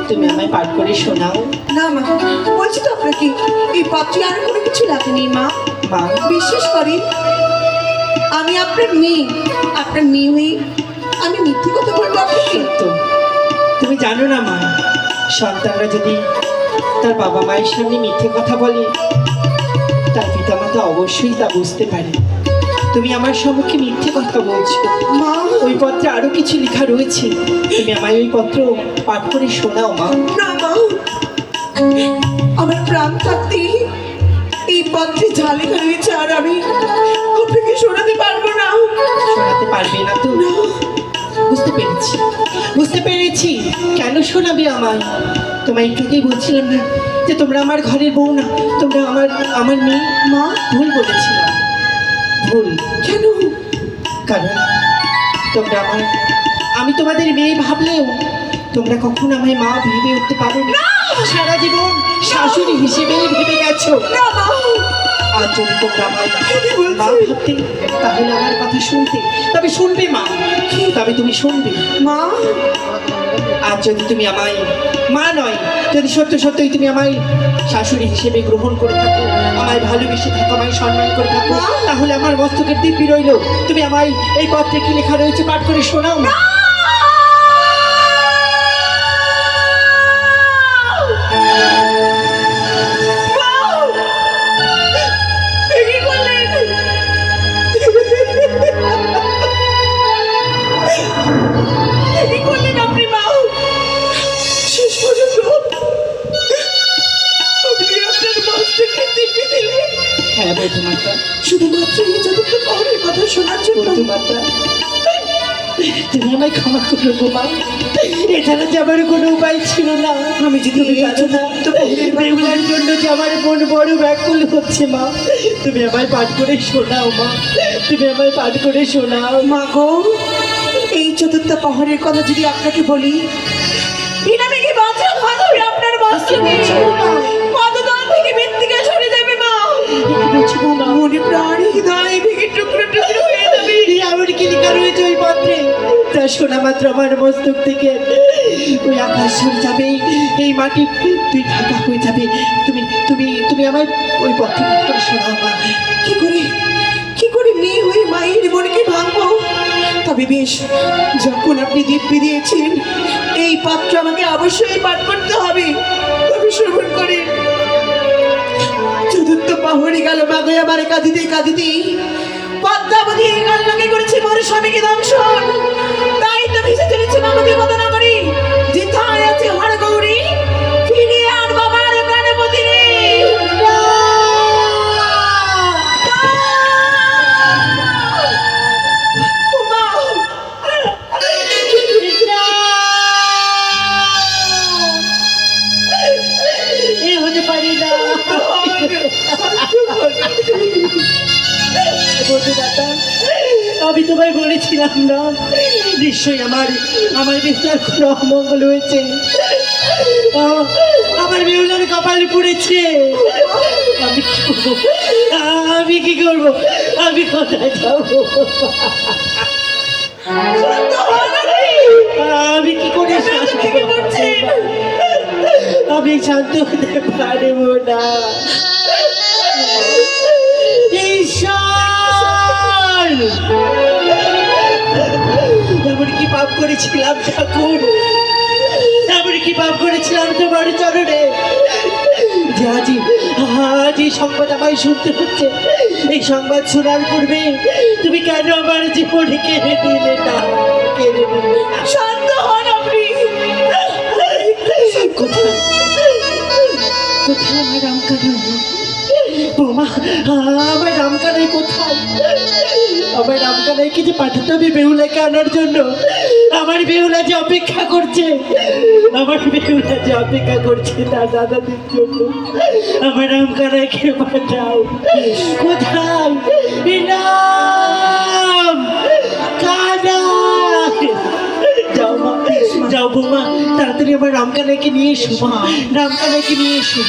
তুমি আমায় পাঠ করে শোনাও। না মা, বলছি তো আপনাকে, এই পত্রে আর কোনো কিছু লেখা নেই মা। মা, বিশ্বাস করেন, আমি আপনার মেয়ে, আপনার মেয়ে হয়ে আমি মিথ্যে কথা বলবো আপনাকে? তো তুমি জানো না মা, সন্তানরা যদি তার বাবা মায়ের সামনে মিথ্যে কথা বলে, তার পিতামাতা অবশ্যই তা বুঝতে পারে। তুমি আমার সম্মুখে মিথ্যে কথা বলছো। মা, ওই পত্রে আরো কিছু লেখা রয়েছে, তুমি আমায় ওই পত্র পাঠ করে শোনাও মা। না মা, আমার প্রাণ থাকতে এই পত্রে যা লেখা রয়েছে আর আমি আপনাকে শোনাতে পারবো না। শোনাতে পারবে না তো? না, বুঝতে পেরেছি, বুঝতে পেরেছি। কেন শোনাবে আমায়? তোমায় একটু আগেই বলছিলাম না যে তোমরা আমার ঘরের বউ না, তোমরা আমার মেয়ে। মা, ভুল বলেছিলাম, ভুল। কেন? কারণ তোমরা আমি তোমাদের মেয়ে ভাবলেও তোমরা কখনো আমায় মা ভেবে উঠতে পারো না। সারা জীবন শাশুড়ি হিসেবেই ভেবে গেছো। না মা, আর যদি তোমরা আমায় কি বলছো? মা ভাবতে, তাহলে আমার কথা শুনতে, তবে শুনবে মা, তবে তুমি শুনবে। মা, আর যদি তুমি আমায় মা নয়, যদি সত্য সত্যই তুমি আমায় শাশুড়ি হিসেবে গ্রহণ করে থাকো, আমায় ভালোবেসে থাকো, আমায় সম্মান করে থাকো, তাহলে আমার মস্তকের দিব্যি রইল। তুমি আমায় এই পত্রে কি লেখা রয়েছে পাঠ করে শোনাও না। কি করলে? তুমি আমায় ক্ষমা করো গো মা, এছাড়া যে আমার কোনো উপায় ছিল না। আমি যদি তুমি জানো না বেহুলার জন্য যে আমার মন বড় ব্যাকুল হচ্ছে মা, তুমি আমায় পাঠ করে শোনাও মা, তুমি আমায় পাঠ করে শোনাও। মা গো, এই চতুর্থ পাহাড়ের কথা যদি আপনাকে বলি, বিনামে কি বজ্র হবে আপনার বস্ত্র পদতল থেকে মৃত্তিকা সরে যাবে মা। বুঝবো মা, মনে প্রাণ হৃদয় ভেঙে টুকরো টুকরো হয়ে যাবে। আমার কি লেখা রয়েছে ওই পত্রে, তা শোনা মাত্র আমার মস্তক থেকে ওই আকাশ সরে যাবে, এই মাটি তুই ফাঁকা হয়ে যাবে। তুমি তুমি তুমি আমায় ওই পত্রে পাঠ করে শোনাও মা। কি করে মেয়ে হয়ে মায়ের মনকে ভাঙবো? তবে বেশ, যখন আপনি দিব্যি দিয়েছেন, এই পাত্র আমাকে অবশ্যই পাঠ করতে হবে। তবে শ্রবণ করে চতুর্থ পাহাড়ে গেল মাগো আমার কাঁদিতে কাঁদিতে পদ্মাবতী কান্নাকে করেছে মোর স্বামীকে দংশন। তাই তো ভেসে চলেছে মামতি কথা না করি, যেথায় আছে হর গৌরী, ফিরে আর বাবার প্রাণপতি রে। এ হতে পারি না বন্ধুদাতা, আমি তোমায় বলেছিলাম না নিশ্চয়ই আমার বেহুলার কোনো অমঙ্গল হয়েছে, আমার বেহুলার কপালে পড়েছে। আমি কি করবো, আমি কোথায় যাবো, আমি কি করে আমি শান্ত হতে পারবো না। ঈশ্বর, এমন কি পাপ করেছিলাম ঠাকুর, এমন কি পাপ করেছিলাম তোমার চরণে যে আজ এই সংবাদ আমায় শুনতে হচ্ছে। এই সংবাদ শোনার পূর্বে তুমি কেন আমার জীবনে কেড়ে নিলে না, কেড়ে নিলে? শান্ত হন আপনি। কোথায় কোথায় আমার রামকানা? বৌমা, আমার রামকানাই কোথায়? আমার রামকানাইকে যে পাঠাতে হবে বেহুলাকে আনার জন্য। আমার বেহুলা যে অপেক্ষা করছে, আমার বেহুলা যে অপেক্ষা করছে তার দাদাদের জন্য। আমার রামকানাইকে পাঠাও। কোথায় রাম কানাই? যাও মা, যাও বৌমা, তাড়াতাড়ি আমার রামকানাইকে নিয়ে এসো মা, রামকানাইকে নিয়ে এসো।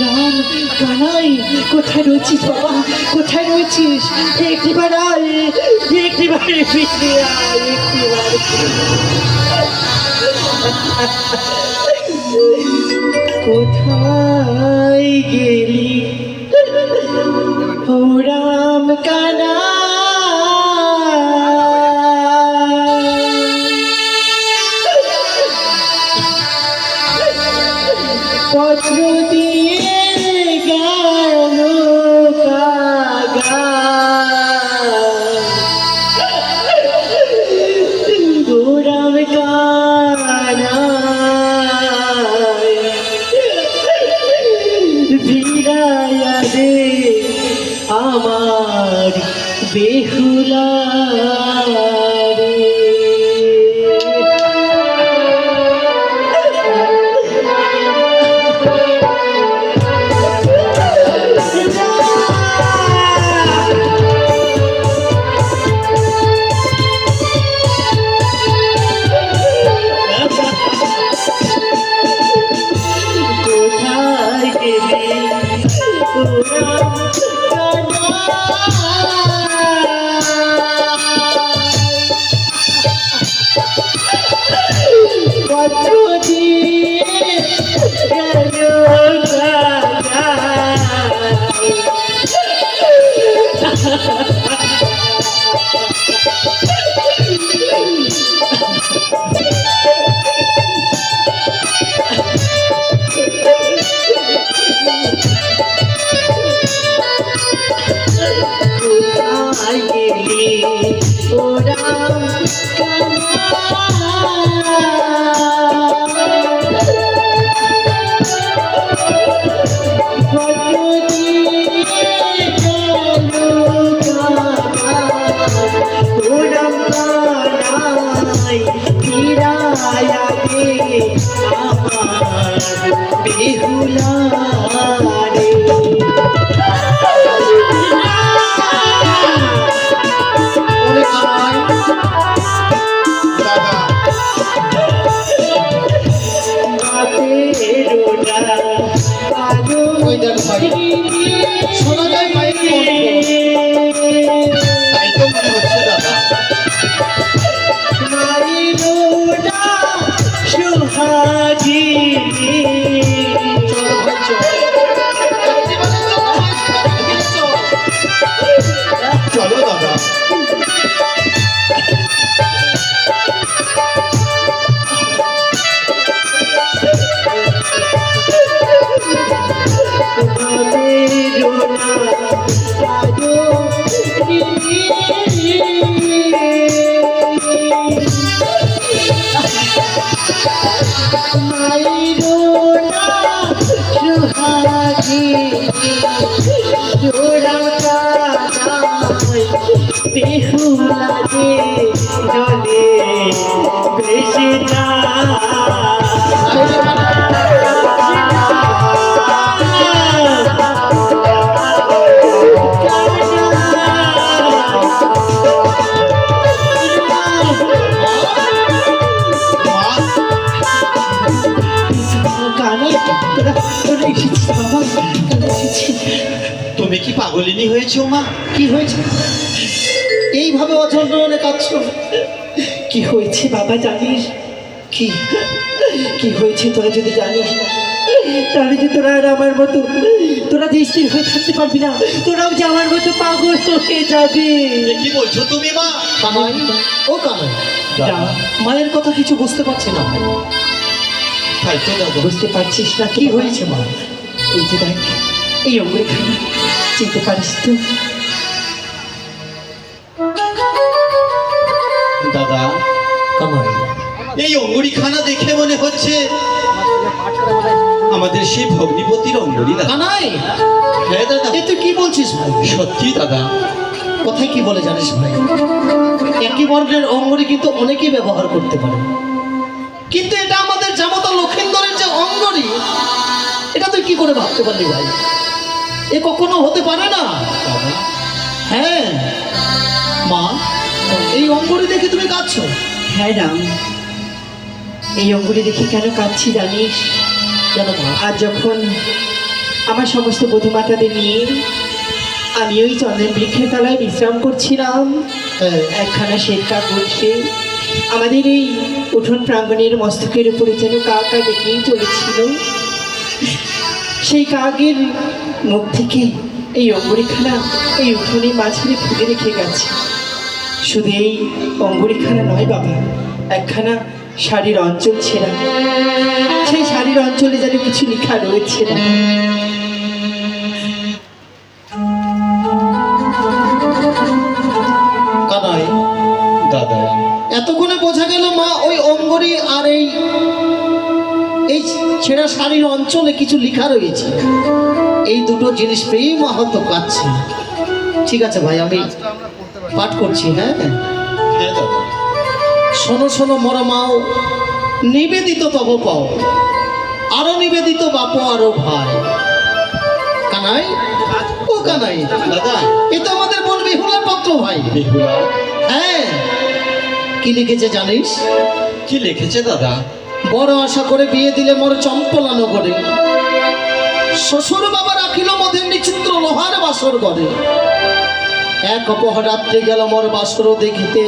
রাম কানাই, কোথায় রয়েছিস বাবা, কোথায় রয়েছিস? একটিবার আয়, একটিবার ফিরে আয়, একটিবার। কোথায় গেলি ও রাম কানাই? পত্র দিয়ে গেল কাগা, রাম কানাই, ফিরাইয়া দে আমার বেহুলা রে। What you শোনা যায় মায়ের কণ্ঠ। তাই তো মনে হচ্ছে দাদা। চলো ভাই চলো। চলো দাদা। তুমি কি পাগলিনী হয়েছো মা? কি হয়েছে? এইভাবে অচন্দ্রনে কাঁদছো? কি হয়েছে বাবা জানিস? কি কি হয়েছে তোরা যদি জানিস, তাহলে যে তোরা আর আমার মতো, তোরা যে স্থির হয়ে থাকতে পারবি না, তোরাও যে আমার মতো পাগল হয়ে যাবে। কি বলছো তুমি মা? কানাই, ও কানাই, যা। মায়ের কথা কিছু বুঝতে পারছি না। তাই তো দাদা। বুঝতে পারছিস না? কি হয়েছে মা? এই যে দেখ, এই অঙ্গুরিখানা চিনতে পারিস তো? দাদা কানাই, এই অঙ্গুরিখানা দেখে মনে হচ্ছে আমাদের সেই ভগ্নিপতির অঙ্গুরি। কানাই, হ্যাঁ দাদা। এ তুই কি বলছিস ভাই? সত্যি দাদা। কোথায় কি বলে জানিস ভাই? একই বর্ণের অঙ্গুরি কিন্তু অনেকেই ব্যবহার করতে পারে, কিন্তু এটা আমাদের জামাতা লক্ষিন্দরের যে অঙ্গুরি, এটা তুই কি করে ভাবতে পারলি ভাই? এ কখনো হতে পারে না। হ্যাঁ মা, এই অঙ্গুরি দেখে তুমি কাঁদছো? হ্যাঁ রাম, এই অঙ্গুরি দেখে কেন কাঁদছি জানিস? কেন মা? আর যখন আমার সমস্ত বধূমাতাদের নিয়ে আমি ওই চন্দন বৃক্ষের তলায় বিশ্রাম করছিলাম, হ্যাঁ, একখানা শ্বেত কাক বসে আমাদের এই উঠোন প্রাঙ্গণের মস্তকের উপরে যেন কাকা ডেকেই চলেছিল। সেই কাকের মুখ থেকে এই অঙ্গুরিখানা এই উঠোনে মাঝখানে ফুটে রেখে গেছে। শুধু এই অঙ্গুরিখানা নয় বাবা, একখানা শাড়ির অঞ্চল ছেঁড়া, সেই শাড়ির অঞ্চলে যেন কিছু লেখা রয়েছে না। কানাই দাদা, এতক্ষণে বোঝা গেল মা ওই অঙ্গুরি আর এই ছেঁড়া শাড়ির অঞ্চলে কিছু লেখা রয়েছে। এই দুটো জিনিস পেয়েই মা হয়তো কাঁদছে। ঠিক আছে ভাই, আমি পাঠ করছি। হ্যাঁ হ্যাঁ দাদা। শোনো শোনো মর মাও, নিবেদিত তব পাও, আরো নিবেদিত বাপ আরো ভাই। কানাই, ও কানাই দাদা, এ তো আমাদের বোন বিহুলার পত্র ভাই। বিহুলা? হ্যাঁ। কি লিখেছে জানিস? কি লিখেছে দাদা? বড় আশা করে বিয়ে দিলে মোর চম্পলা নগরে, শ্বশুর বাবা রাখিল মধের নিচিত্র লোহার বাসর ঘরে। এক অপহরাত্রি গেল মোর বাসর দেখিতে,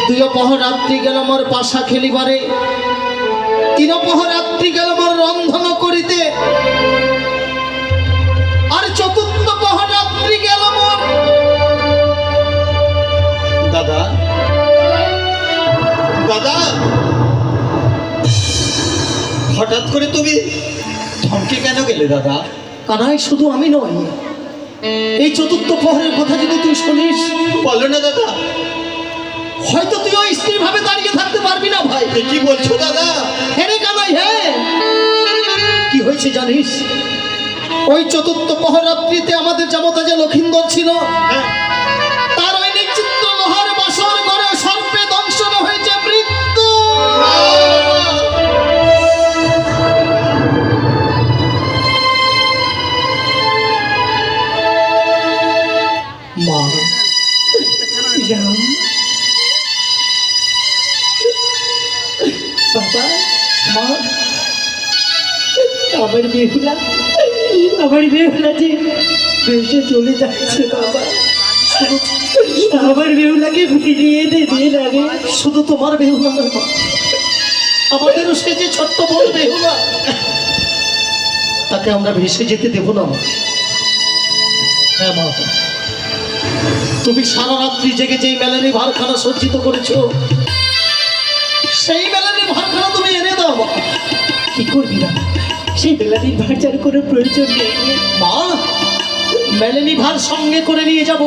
দুই অপহরাত্রি গেল মোর পাশা খেলিবারে, তিন অপহরাত্রি গেল মোর রন্ধন করিতে, আর চতুর্থ অপহরাত্রি গেল মোর। দাদা দাদা, হঠাৎ করে তুমি থমকে কেন গেলে দাদা? কানাই, শুধু আমি নই, এই চতুর্থ প্রহরের কথা যদি তুই শুনিস, বলো না দাদা, হয়তো তুই ওই স্ত্রী ভাবে দাঁড়িয়ে থাকতে পারবি না ভাই। কি বলছো দাদা? হ্যাঁ রে কানাই, হ্যাঁ। কি হয়েছে জানিস? ওই চতুর্থ প্রহরাত্রিতে আমাদের জামাতা যে লক্ষিন্দর ছিল, তার ওই নিচিত্র লোহার বাসর ঘরে সর্পে দংশন হয়েছে মৃত্যু। মা, রাম, বাবা, মা, আমার বেহুলা, আমার আমার বেহুলা যে ভেসে চলে যাচ্ছে বাবা। আমার বেহুলাকে ফিরিয়ে এনে দে না রে। শুধু তোমার বেহুলা নয় মা, আমাদেরও সে যে ছোট্ট বোন বেহুলা, তাকে আমরা ভেসে যেতে দেব না মা। হ্যাঁ মা, তুমি সারা রাত্রি জেগে যেই মেলানি ভারখানা সজ্জিত করেছো, সেই মেলানি ভারখানা তুমি এনে দাও মা। কি করবি বাবা, সেই বেলানির ভাড়ার কোনো প্রয়োজন নেই রে। মা, মেলানি ভার সঙ্গে করে নিয়ে যাব,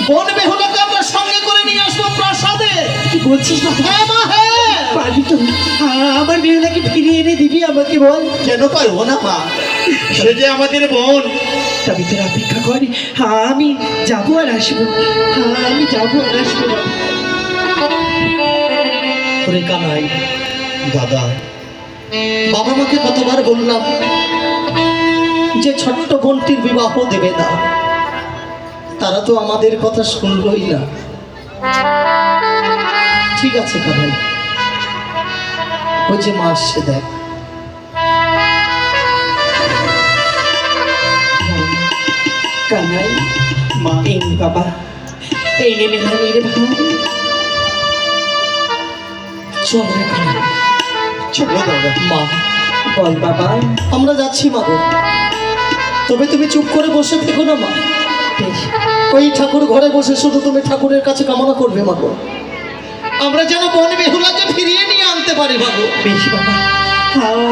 বোন বেহুলাকে আমরা সঙ্গে করে নিয়ে আসবো প্রাসাদে। কি বলছিস বাবা? হ্যাঁ মা, হ্যাঁ। পারবি তো? আমার বেহুলাকে ফিরিয়ে এনে দিবি আমাকে, বল। কেন পারবো না মা, সে যে আমাদের বোন। তবে তোর অপেক্ষা কর, আমি যাবো আর আসবো, আমি যাবো আর আসবো বাবা। ওরে কানাই, দাদা, বাবা মাকে কতবার বললাম যে ছোট্ট বোনটির বিবাহ দেবে না, তারা তো আমাদের কথা শুনলই না। ঠিক আছে কানাই, ওই যে মা আসছে দেখ। কানাই, মা এই নে বাবা, এই নে মেলানির ভাই। চল রে কানাই, চলো দাদা। মা, বল বাবা। আমরা যাচ্ছি মা গো, তবে তুমি চুপ করে বসে থেকো না মা। বেশ, ওই ঠাকুর ঘরে বসে শুধু তুমি ঠাকুরের কাছে কামনা করবে মা গো, আমরা যেন বোন বেহুলাকে ফিরিয়ে নিয়ে আনতে পারি মা গো। বেশ বাবা,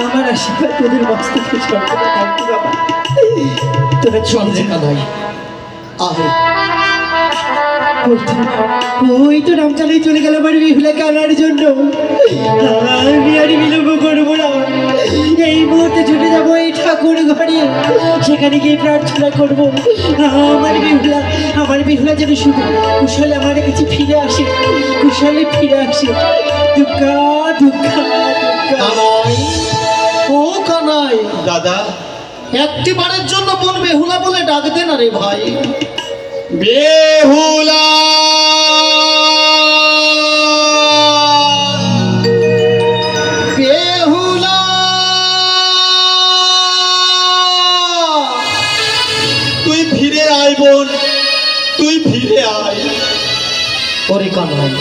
আমার আশীর্বাদ তোদের মস্তকে সর্বদা থাকবে বাবা। তোরা চল চল রে কানাই, আহে। ওই তো রামচালাই চলে গেল আমার বেহুলাকে আনার জন্য। আমি আর বিলম্ব করবো না, এই মুহূর্তে ছুটে যাবো এই ঠাকুর ঘরে, সেখানে গিয়ে প্রার্থনা করবো আমার বেহুলা যেন শুধু কুশলে আমার কাছে ফিরে আসে, কুশলে ফিরে আসে। দুর্গা দুর্গা দুর্গা। কানাই, ও কানাই, দাদা, একটি বারের জন্য বোন বেহুলা বলে ডাক দে না রে ভাই। বেহুলা, বেহুলা, তুই ফিরে আয় বোন, তুই ফিরে আয়। ওরে কানাই,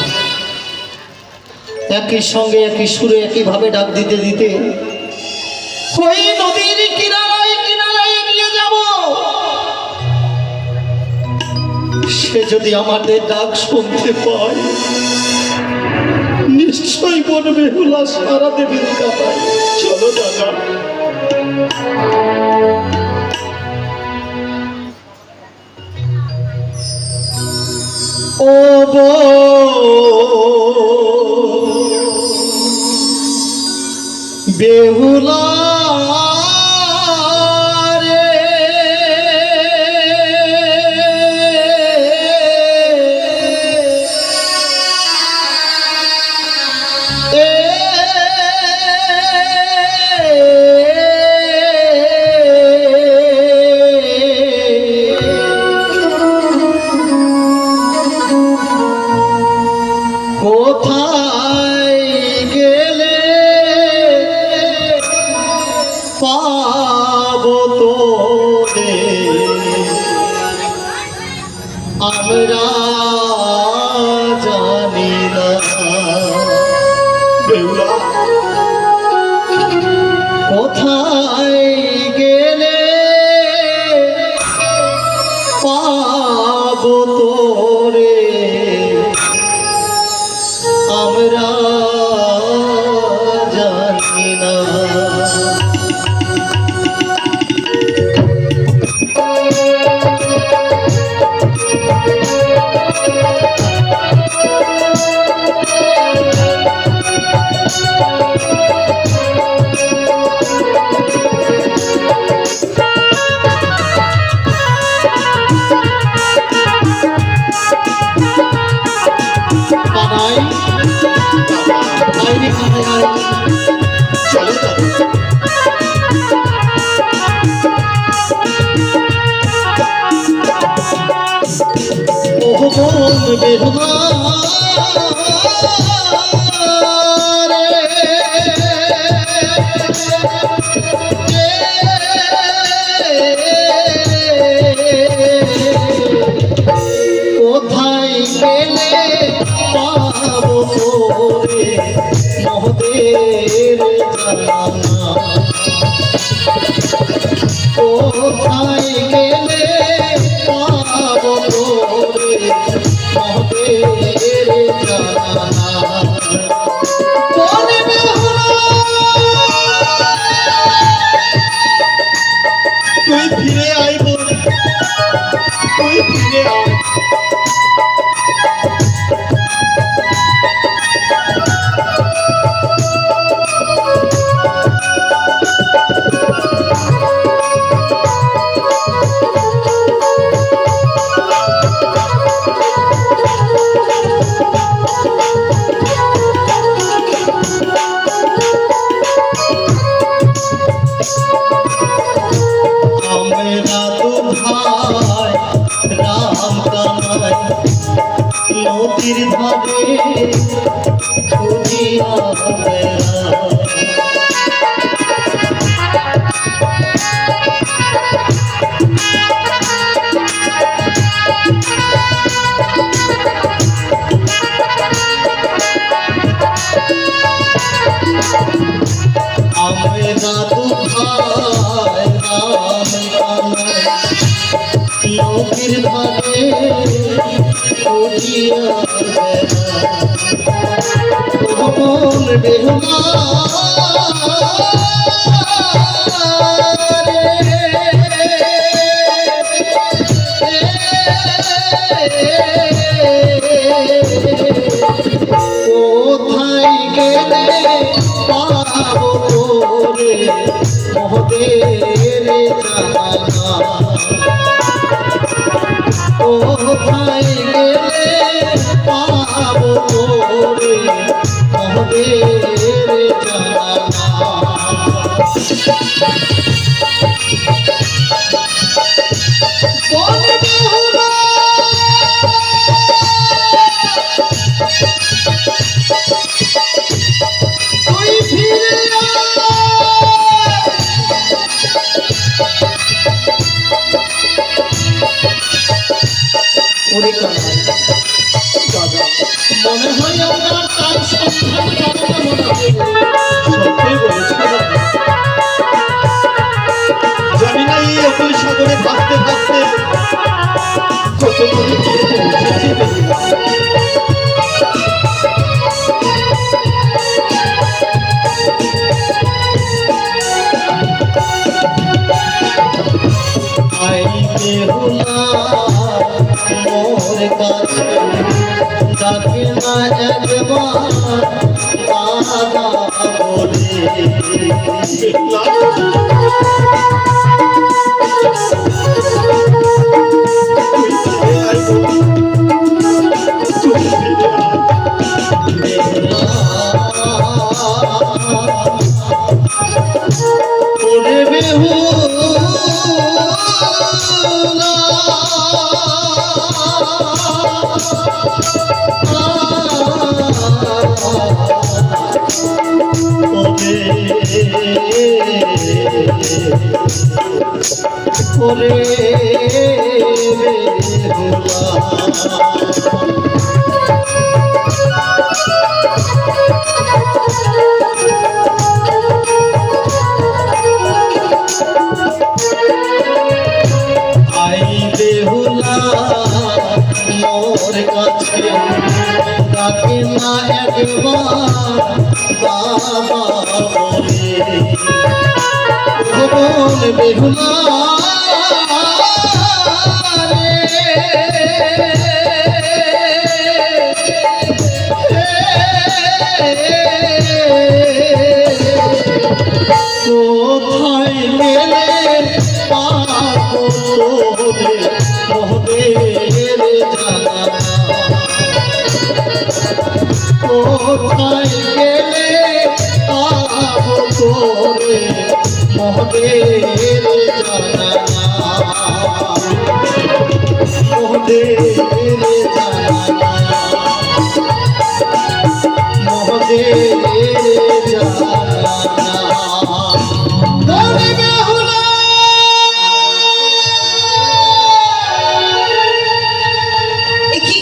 একই সঙ্গে একই সুরে একই ভাবে ডাক দিতে দিতে ওই নদীর কিনারায় কিনারায় নিয়ে যাব। সে যদি আমাদের ডাক শুনতে পায়, নিশ্চয়ই বোন বেহুলা সারা দেবে রে কানাই। চলো দাদা। ও গো বেহুলা রে, কোথায় গেলে পাবো তোরে, আমরা জানি না। বেহুলা, কোথায় গেলে পাবো তোরে, আমরা জানি না। কানাই, আয় রে কানাই, আয়। চলো দাদা। ও বোন বেহুলা রে, গেলে পাবো তোরে মহদের জানা কোথায় গেলে পাবো তোরে মহদের জানা বলবে তুই ফিরে আইব তুই ফিরে আয় আমরা তো ভাই রাম কানাই নদীর ধারে খুঁজিয়া বেড়াই আমরা তো ভাই রাম কানাই নদীর ধারে খুঁজিয়া বেড়াই বেহুলা কোথায় গেলে পাবো তোরে মহদের জানা কোথায় গেলে পাবো তোরে মহদের জানা তুই ফিরে ওরে কানাই দাদা মনে হয় আমরা তার সন্ধান পাবো না মনে হয় সত্যি বলেছ জানি না এই অকুল সাগরে ভাসতে ভাসতে কত দূরে গিয়ে পৌঁছেছি বেহুলা। আই বেহুলা মোর কাছে ডাকে না একবার দাদা বলে বেহুলা, তুই ফিরে আয় গো, তুই ফিরে আয়। বেহুলা ওরে বেহুলা ওরে বেহুলা আই বেহুলা মোর কাছে ডাকে না একবার বাবা বলে ভুবন বেহুলা কোথায় গেলে পাবো তোরে মহদের জানা কোথায় গেলে পাবো তোরে মহদের জানা মহদের জানা মহদের জানা এ কি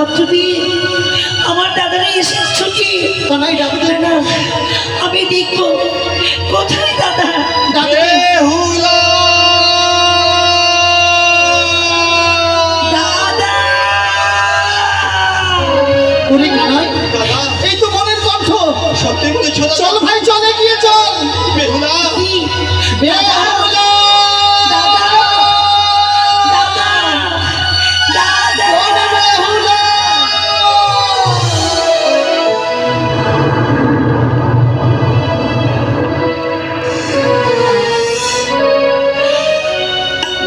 পাত্র দিয়ে আমার দাদারা এসেছ কি? কানাই ডাকতে না, আমি দেখবো কোথায় দাদা। বেহুলা দাদা ওরে কানাই, দাদা এই তো মনের কণ্ঠ। সত্যি বলেছো দাদা? চল ভাই, চলে গিয়ে চল। বেহুলা কি? বেহুলা! দাদা দাদা দাদা ওরে বেহুলা!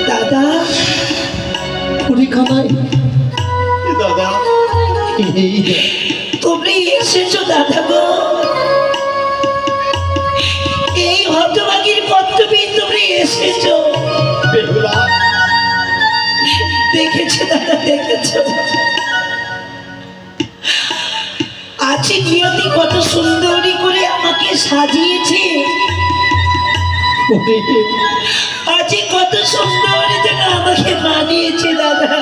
দাদা ওরে কানাই, দাদা এই দেখ। তুমি এসেছো দাদা গো। এই হতভাগীর পত্র পেয়ে তুমি এসেছো। বেহুলা দেখেছো দাদা, দেখেছো আজকে নিয়তি কত সুন্দরী করে আমাকে সাজিয়েছে। ওরে, আজকে কত সুন্দরী যেন আমাকে মানিয়েছে দাদা।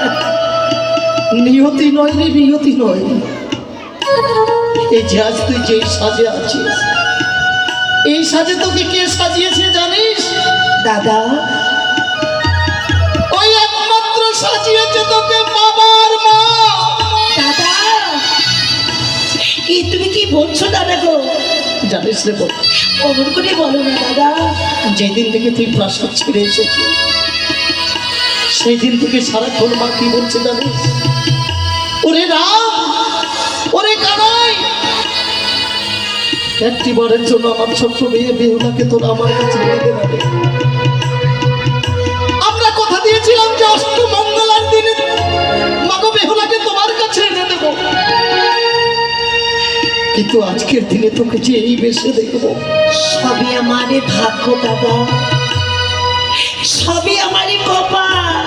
নিয়তি নয় রে, নিয়তি নয়। এই যে আজ তুই যে সাজে আছিস, এই সাজে তোকে কে সাজিয়েছে জানিস? দাদা ওই একমাত্র সাজিয়েছে তোকে বাবার মা। দাদা কি তুমি কি বলছো দাদা গো? জানিস রে বাবা, অমন করে বলো না দাদা। যেদিন থেকে তুই প্রাসাদ ছেড়ে এসেছিস, সেই দিন থেকে সারাক্ষণ মা কি বলছে জানিস? ওরে রাম, ওরে কানাই, একটি বারের জন্য আমার ছোট্ট মেয়ে বেহুলাকে তোরা আমার কাছে এনে দে না রে। আমরা কথা দিয়েছিলাম যে অষ্টমঙ্গলার দিনে মাগো বেহুলাকে তোমার কাছে এনে দেব, কিন্তু আজকের দিনে তোকে যে এই বেশে দেখবো। সবই আমারে ভাগ্য দাদা, সবই আমারে কপাল।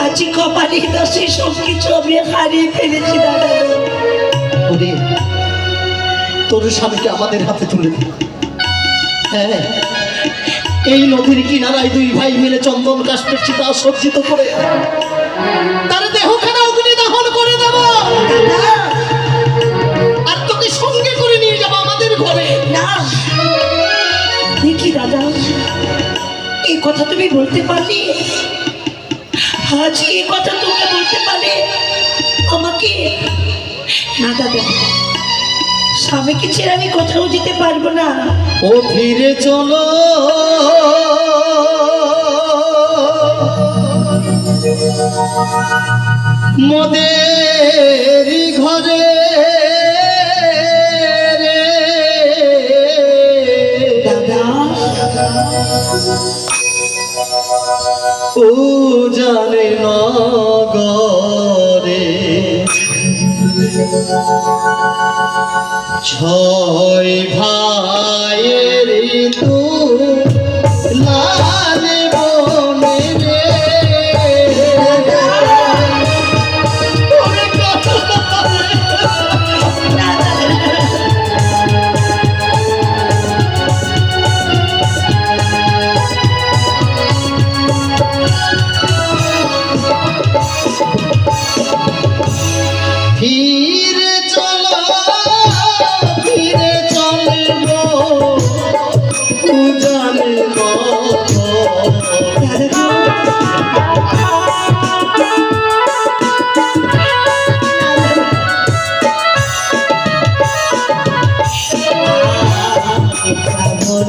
আজ কপালে দশে সব কিছু আমি হারিয়ে ফেলেছি দাদা। ওরে, তোর স্বামীকে আমাদের হাতে তুলে দে। হ্যাঁ, এই নদীর কিনারায় দুই ভাই মিলে চন্দন কাষ্ঠের চিতা সজ্জিত করে তার দেহখানা অগ্নি দহন করে দেব, দাদা আর তোকে সঙ্গে করে নিয়ে যাবো আমাদের ঘরে। না, দেখি দাদা এই কথা তুমি বলতে পারলে, আজ এই কথা তুমি বলতে পারলে আমাকে। না দাদা, স্বামীকে ছেড়ে আমি কোথাও যেতে পারবো না। ও ফিরে চলো মোদের ঘরে রে দাদা ও জানে নগরে ছয় ভাইয়ের তু লাল বনে রে। ওরে কথা রে। ফিরে চলো, ফিরে চলো উজানে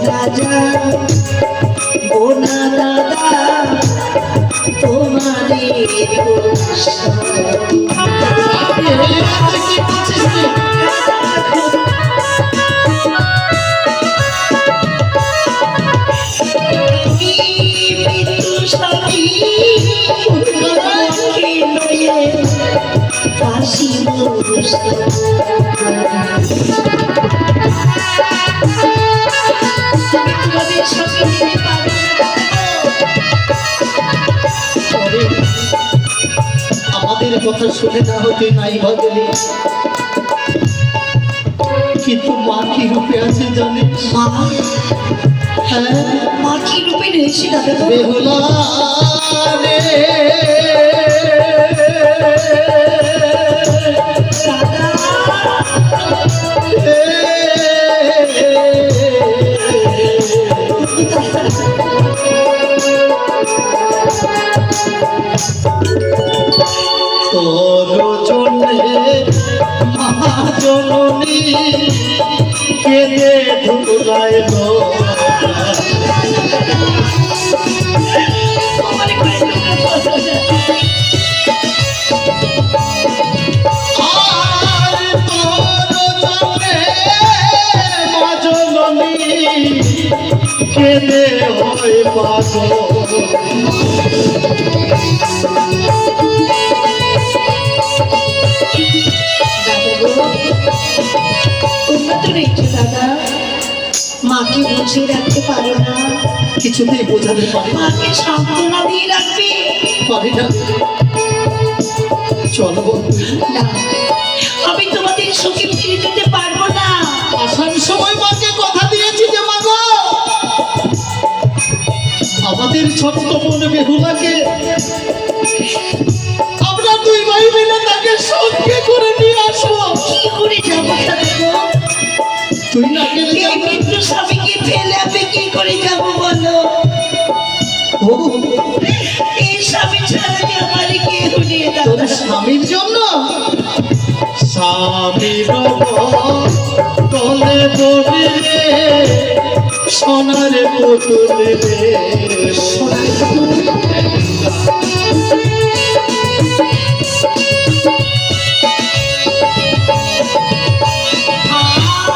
রাজা বোনা দাদা তোমারে কি করছিস তুই? আমাদের কথা শুনে না হতে নাই ভাবলি, কিন্তু মা কি রূপে আছে জানিস? মা হ্যাঁ, মা কি রূপে রয়েছে দাদা? বেহুলা রে জননী কেঁদে ধুলাইলো আমার করে তোমরা বলো না। আর তোর জন্যে মা জননী কেঁদে হয় পাগল তোমরা তো রেখে দাদা মাকে বুঝিয়ে রাখতে পারো না, কিছুতেই বোঝাতে পারি না মাকে সান্ত্বনা দিয়ে রাখবে পারি না চলো না। আমি তোমাদের সুখে ফিরে যেতে পারবো না। আসার সময় মাকে কথা দিয়েছি যে মা গো আমাদের ছোট্ট বোন বেহুলাকে আমরা দুই ভাই মিলে তাকে সঙ্গে করে নিয়ে আসবো কি করে যাবো দাদা গো? তুই না গেলে এই যাবো। মৃত্যু স্বামীকে ফেলে আমি কি করে যাবো বলো? ও, এই স্বামী ছাড়া যে আমার কেউ নেই তোর দাদা। স্বামীর জন্য স্বামীর তলে বলিলে সোনার পুতুলে সোনার পুতুল।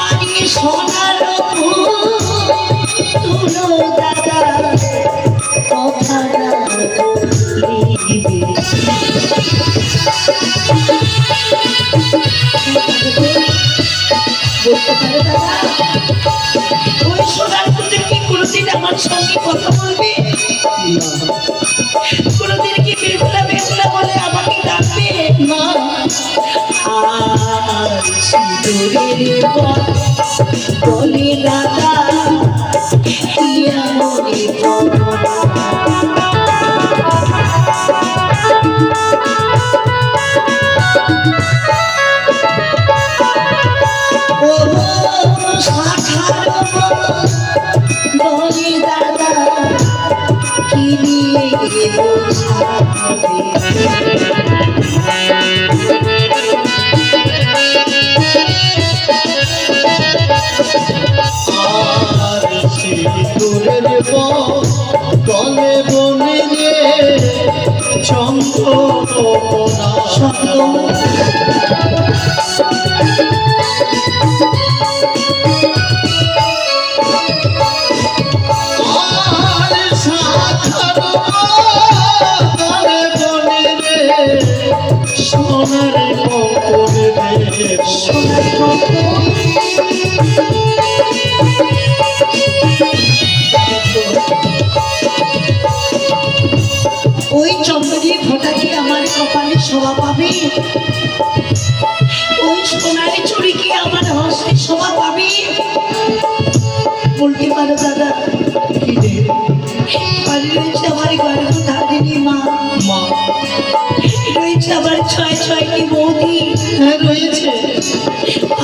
আরে সোনার পুতুল দাদা, কথা না বলিবে। বলতে পারে দাদা, ওই সোনার পুতুল কি কোনোদিন আমার সঙ্গে কথা বলবে? কোনোদিন কি বেহুলা বেহুলা বলে আমাকে ডাকবে? না আর সিঁদুরের বলে দাদা কি মনে বলে দাদা কি নিয়ে আর সিঁদুরের তলে বলিলে চন্দ্রকোনা আর সাখার তলে বলিলে সোনার কঙ্কনে দেব ওই চন্দ্রী ফোঁটা কি আমার কপালে শোভা পাবে? ওই সোনালি চুড়ি কি আমার হস্তে শোভা পাবে? বলতে পারো দাদা, কি রে বাড়ি রয়েছে আমার গর্ভধারিণী মা, মা রয়েছে আমার ছয় ছয়টি বৌদি, হ্যাঁ রয়েছে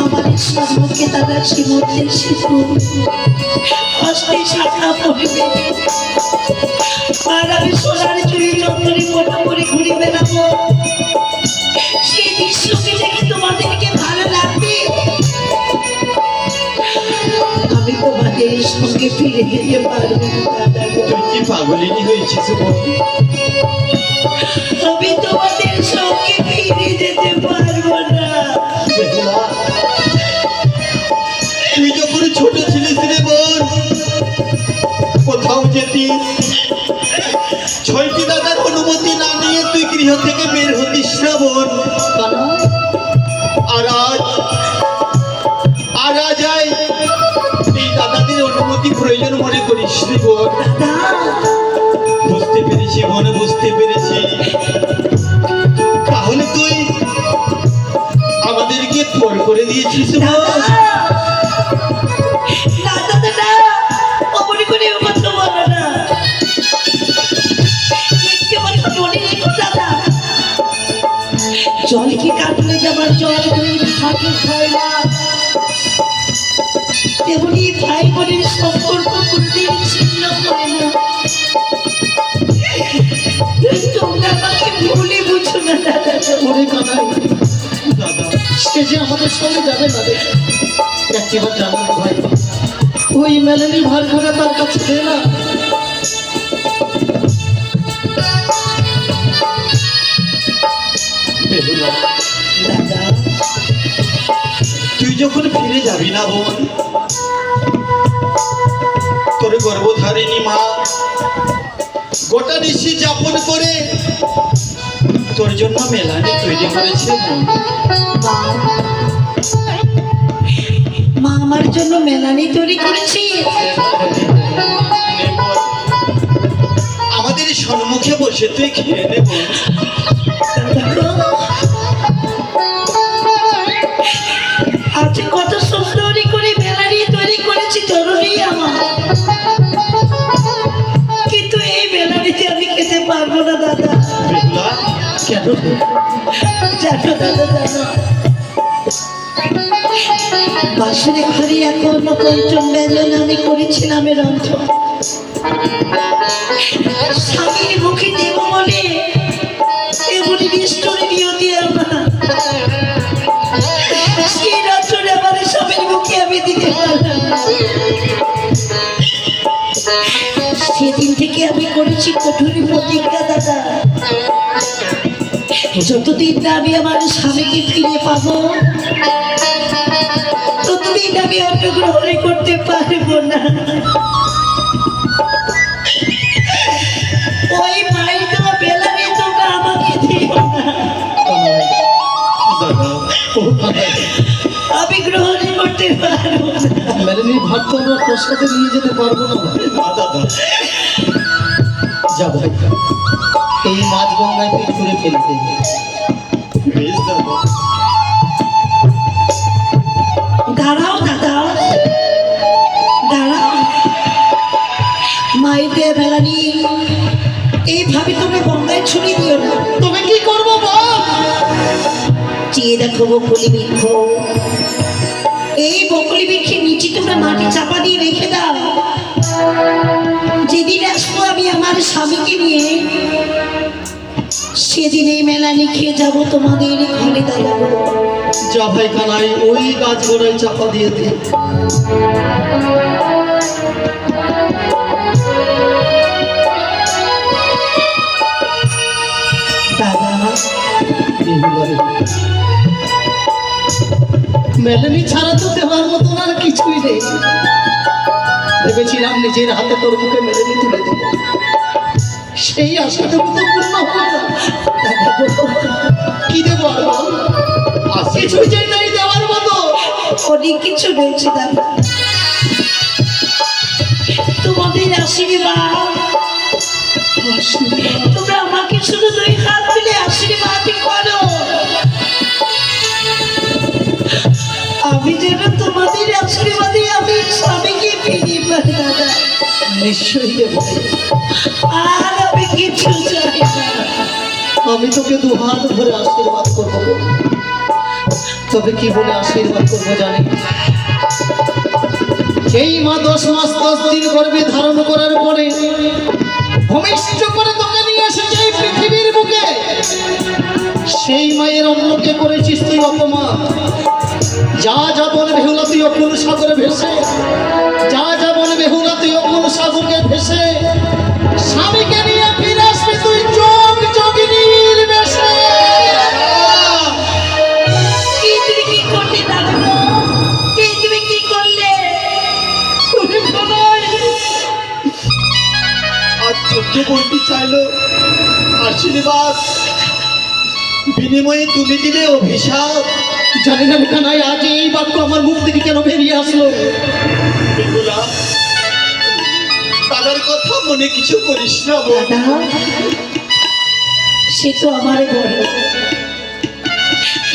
আমার সম্মুখে দাদা শ্রীমন্দির শিশু হস্তে শাখা পড়বে। আর আমি সোনার চুড়ি চন্দনে মোটা করে ঘুরে বেড়াবো। সেই দৃশ্যকে দেখে তোমাদেরকে ভালো লাগবে? আমি তোমাদের সঙ্গে ফিরে যেতে পারবো না দাদা গো। তুই কি পাগলিনী হয়েছিস বোন? আমি তোমাদের সঙ্গে ফিরে যেতে পারবো না। বেহুলা, তুই যখন ছোট ছিলিস রে বোন, কোথাও যেতিস ছয়টি দাদার অনুমতি না নিয়ে তুই গৃহ থেকে বের হতিস না বোন। আর আজ এই দাদাদের অনুমতি প্রয়োজন মনে করিস রে বোন। দাদা, বুঝতে পেরেছি বোন, বুঝতে পেরেছি। তাহলে তুই আমাদেরকে ফোন করে দিয়েছিস বোন। দাদা, দাদা, অমনি করে ও কথা বলো না। একটু কথা মনে রেখো দাদা। জলকে কাটলে যাবার জল দুই ভাগে হয় না, তেমনি ভাই বোনের সম্পর্ক কোনদিন ছিন্ন হয় না। তোমরা আমাকে ভুলে বুঝো না দাদা। ওরে কানাই দাদা সে যে আমাদের সঙ্গে যাবে না রে। একবার জানো না ভাই, ওই মেলানি ভারখানা তার কাছে দে না। বেহুলা, দাদা তুই যখন ফিরে যাবি না বোন, তোর গর্ভধারিণী মা গোটা নিশি যাপন করে তোর জন্য মেলানি তৈরি করেছে বোন। মা মা আমার জন্য মেলানি তৈরি করেছি। নে বোন, আমাদের সম্মুখে বসে তুই খেয়ে নে বোন। আজ কত সুন্দরী করে মেলানি তৈরি করেছি জরুরি আমার, কিন্তু এই মেলানিতে আমি খেতে পারবো না দাদা। বেহুলা, কেন রে? জানো দাদা, জানো বাসরে ঘরে এখন পঞ্চম ব্যঞ্জন আমি করেছিলাম এর অর্থ স্বামীর মুখে দেব বলে এমনি নিষ্ঠুরে নিয়তি আমার, সেই রাত্রে আমার স্বামীর মুখে আমি দিতে পারলাম না। সেদিন থেকে আমি করেছি কঠোর প্রতিজ্ঞা দাদা, যতদিন না আমি আমার স্বামীকে ফিরে পাবো ততদিন আমি অংশগ্রহণ করতে পারবো না। ওই মাই তো বেলারে তোমরা আমাকে দিও না, দাদা, ও ভাই, আমি গ্রহণ করতে পারবো না। মেলানির ভাত তো আমরা প্রসাদে নিয়ে যেতে পারবো না ভাই। না দাদা, যা ভাই, এই মাছ গঙ্গায় তুই ঘুরে ফেলতে। বেশ দাদা। দাঁড়াও দাদা, দাঁড়াও, মায়ের দেয়া বেলানি এইভাবে তোমরা গঙ্গায় ছড়িয়ে দিও না। তুমি কি করবো বল? চেয়ে দেখো বকুলি বৃক্ষ, এই বকুলি বৃক্ষের নিচে তোমরা মাটি চাপা দিয়ে রেখে দাও। যেদিন আসবো আমি আমার স্বামীকে নিয়ে, সেদিন এই মেলানি খেয়ে যাবো তোমাদের ঘরে দাঁড়াবো। যা ভাই কানাই, ওই গাছ গোড়ায় চাপা দিয়ে দে। দাদা মেলানি ছাড়া তো দেওয়ার মতন আর কিছুই নেই। ভেবেছিলাম নিজের হাতে তোর মুখে মেলানি তুলে দেব, সেই আশাটা তো পূর্ণ হলো না। কি দেবো আর বল? কিছুই চাই নাই দেওয়ার মতো। অনেক কিছু রয়েছে দাদা, তোমাদের আশীর্বাদ। তোমরা আমাকে শুধু দুই হাত মিলে আশীর্বাদ করো, আমি যেন তোমাদের আশীর্বাদে আমি স্বামীকে ফিরিয়ে পাই দাদা। নিশ্চয়ই দেবো। আর আমি কিছু চাই না। আমি তোকে দু হাত ধরে আশীর্বাদ করবো, তবে কি বলে আশীর্বাদ করবো জানি? যেই মা 10 মাস 10 দিন গর্ভে ধারণ করার পরে ভূমিষ্ঠ করে তোকে নিয়ে এসেছে এই পৃথিবীর বুকে, সেই মায়ের অন্নকে করেছিস তুই অপমান। যা যা বলে বেহুলা তুই অকুল সাগরে ভেসে, যা যা বলে বেহুলা তুই অকুল সাগরকে ভেসে স্বামীকে নিয়ে ফিরে আসবি তুই যোগ যোগিনীর বেশে। কি তুমি কি করলে দাদা? কি তুমি কি করলে? আর ছোট্ট বোনটি চাইলো আশীর্বাদ, বিনিময়ে তুমি দিলে অভিশাপ। জানি না কানাই, আজ এই বাক্য আমার মুখ থেকে কেন বেরিয়ে আসলো? বেহুলা, দাদার কথা মনে কিছু করিস না বোন। দাদা সে তো আমার বড়,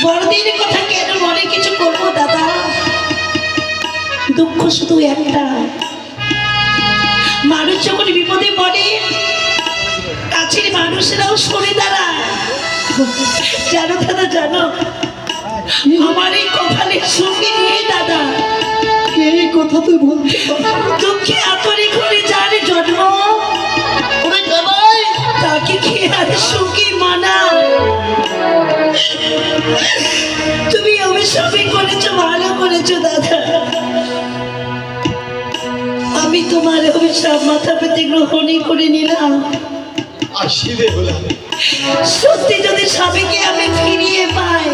বড়দিন কথা কেন মনে কিছু করবো দাদা? দুঃখ শুধু একটা, মানুষ যখন বিপদে পড়ে কাছের মানুষেরাও সরে দাঁড়ায়। জানো দাদা, জানো আমার এই কপালের সঙ্গে নিয়ে দাদা এই কথা তুই বলতে দুঃখে আতরে ঘরে যার জন্ম ওরে কানাই, তাকে খেয়ে আর সুখী মানা। তুমি সবই করেছো, ভালো করেছো দাদা। আমি তোমার অভিশাপ মাথা পেতে গ্রহণই করে নিলাম। আসিবে হলাম। সত্যি যদি স্বামীকে আমি ফিরিয়ে পাই,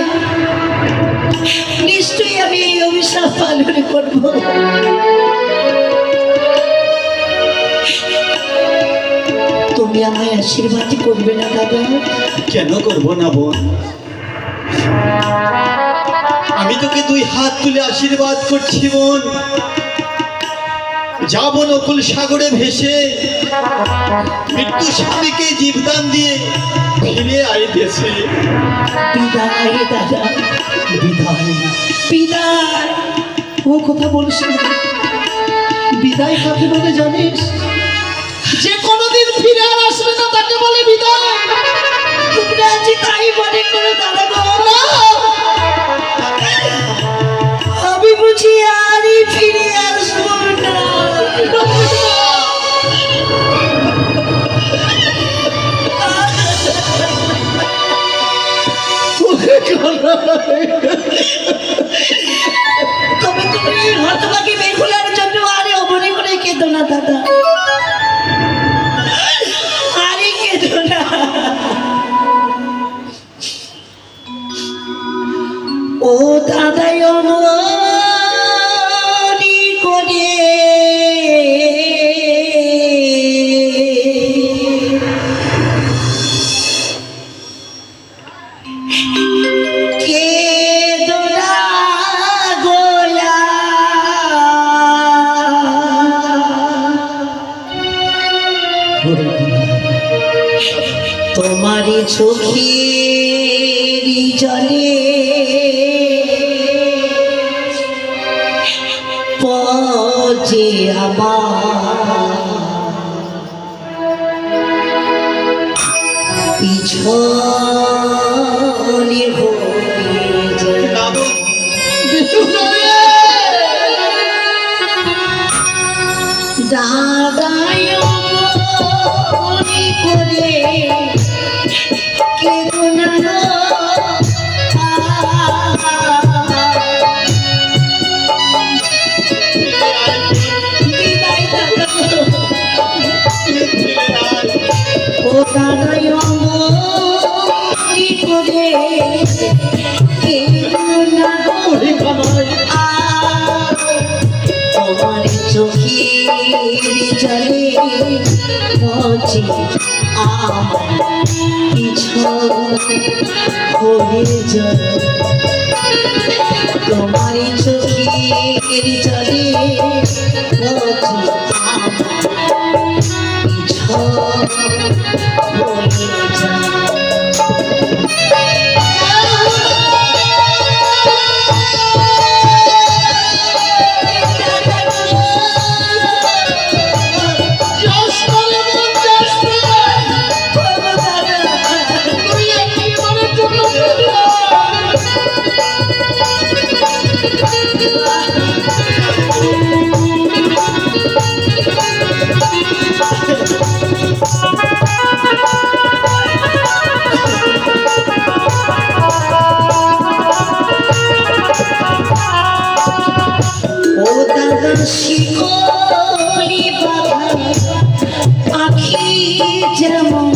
নিশ্চয়ই আমি এই অভিশাপ পালন করব। তুমি আমায় আশীর্বাদ করবে না দাদা? কেন করব না বোন? আমি তোকে দুই হাত তুলে আশীর্বাদ করছি বোন। যাব নকুল সাগরে ভেসে, মৃত্যু স্বামীকে জীবদান দিয়ে ফিরে আইতেছে। বিদায় দাদা, বিদায়? বিদায়। ও কথা বলিস না। বিদায় কাকে বলে জানিস? যে কোনোদিন ফিরে আর আসবে না তাকে বলে বিদায়। তোমরা আজ তাই মনে করো দাদা গো? আমি বুঝি আরই ফিরে আসবো না। তবে তুমি এই হতভাগী বেহুলার জন্য আরে অমনে করে কেঁদো না দাদা, আরে কেঁদো না। ও দাদাই অমনি করে কেঁদো না গোলা, তোমারই চোখের জলে পচে আমার পিছনে হয়ে যায়। না বোন, দাদায় মনে করে কেঁদো না গো। বিদায় দাদা, ফিরে আয়। ও দাদায় মনে করে কেঁদো না গো। তোমার চোখের জলে পচে আমার পিছন হয়ে যায়। তোমার চোখের জলে পচে আমার পিছন হয়ে যায়। ও দাদা শিকলি বাবা আখি যেমন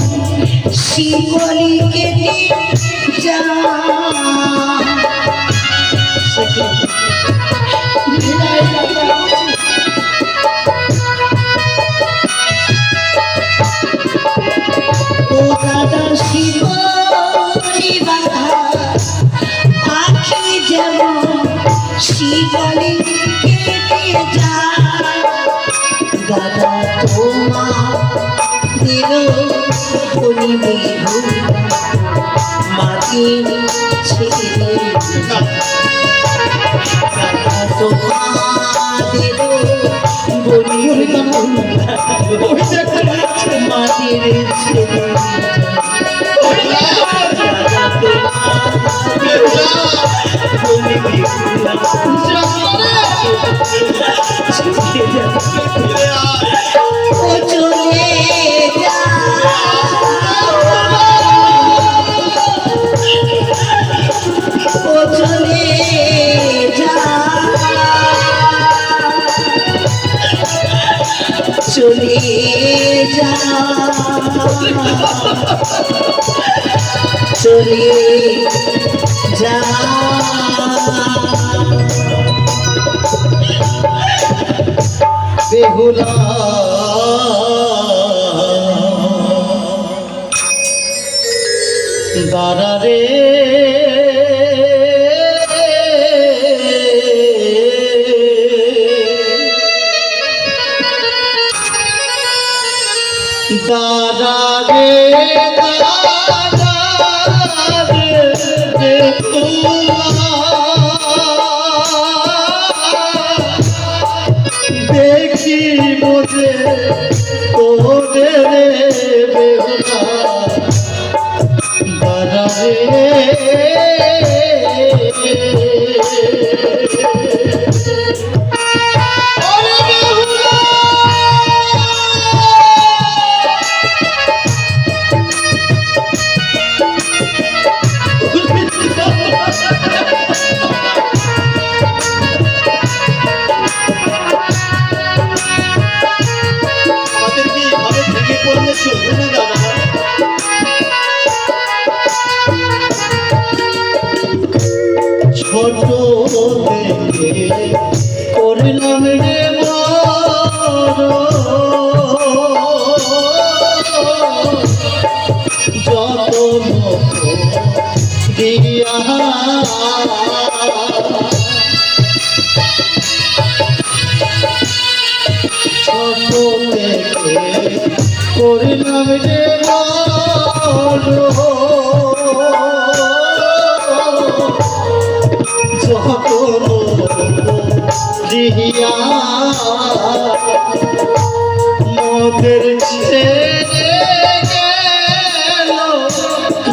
শিকলি কেটে যা। ও দাদা শিকলি বাবা আখি যেমন শিকলি কেটে যা। দাদা তোমার দিল পরিবে মাটি ছেড়ে। দাদা তোমার দিল পরিবে মাটির ছেড়ে। দাদা তোমার ফিরে আয়। ও চলে যা, ও চলে যা চলে যা বেহুলা দাঁড়া রে দাঁড়া রে দাঁড়া রে বেহুলা দেখি বোঝে তোরে বেহুলা দাঁড়া রে আমাদেরকে এইভাবে ভেঙে পড়লে চলবে না দাদা। ছোট থেকে করলাম রে বড় যত দিয়া ছোট থেকে করলাম রে বড় জিয়া মোদের ছেড়ে গেল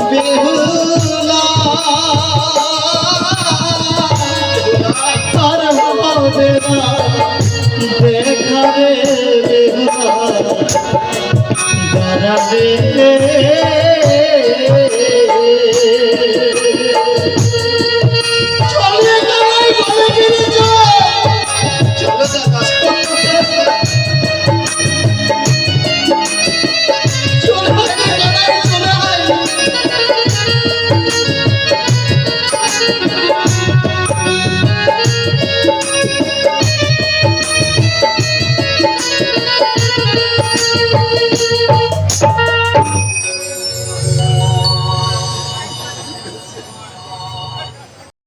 বেহুলা আর হবে না দেখা রে বেহুলা দাঁড়া রে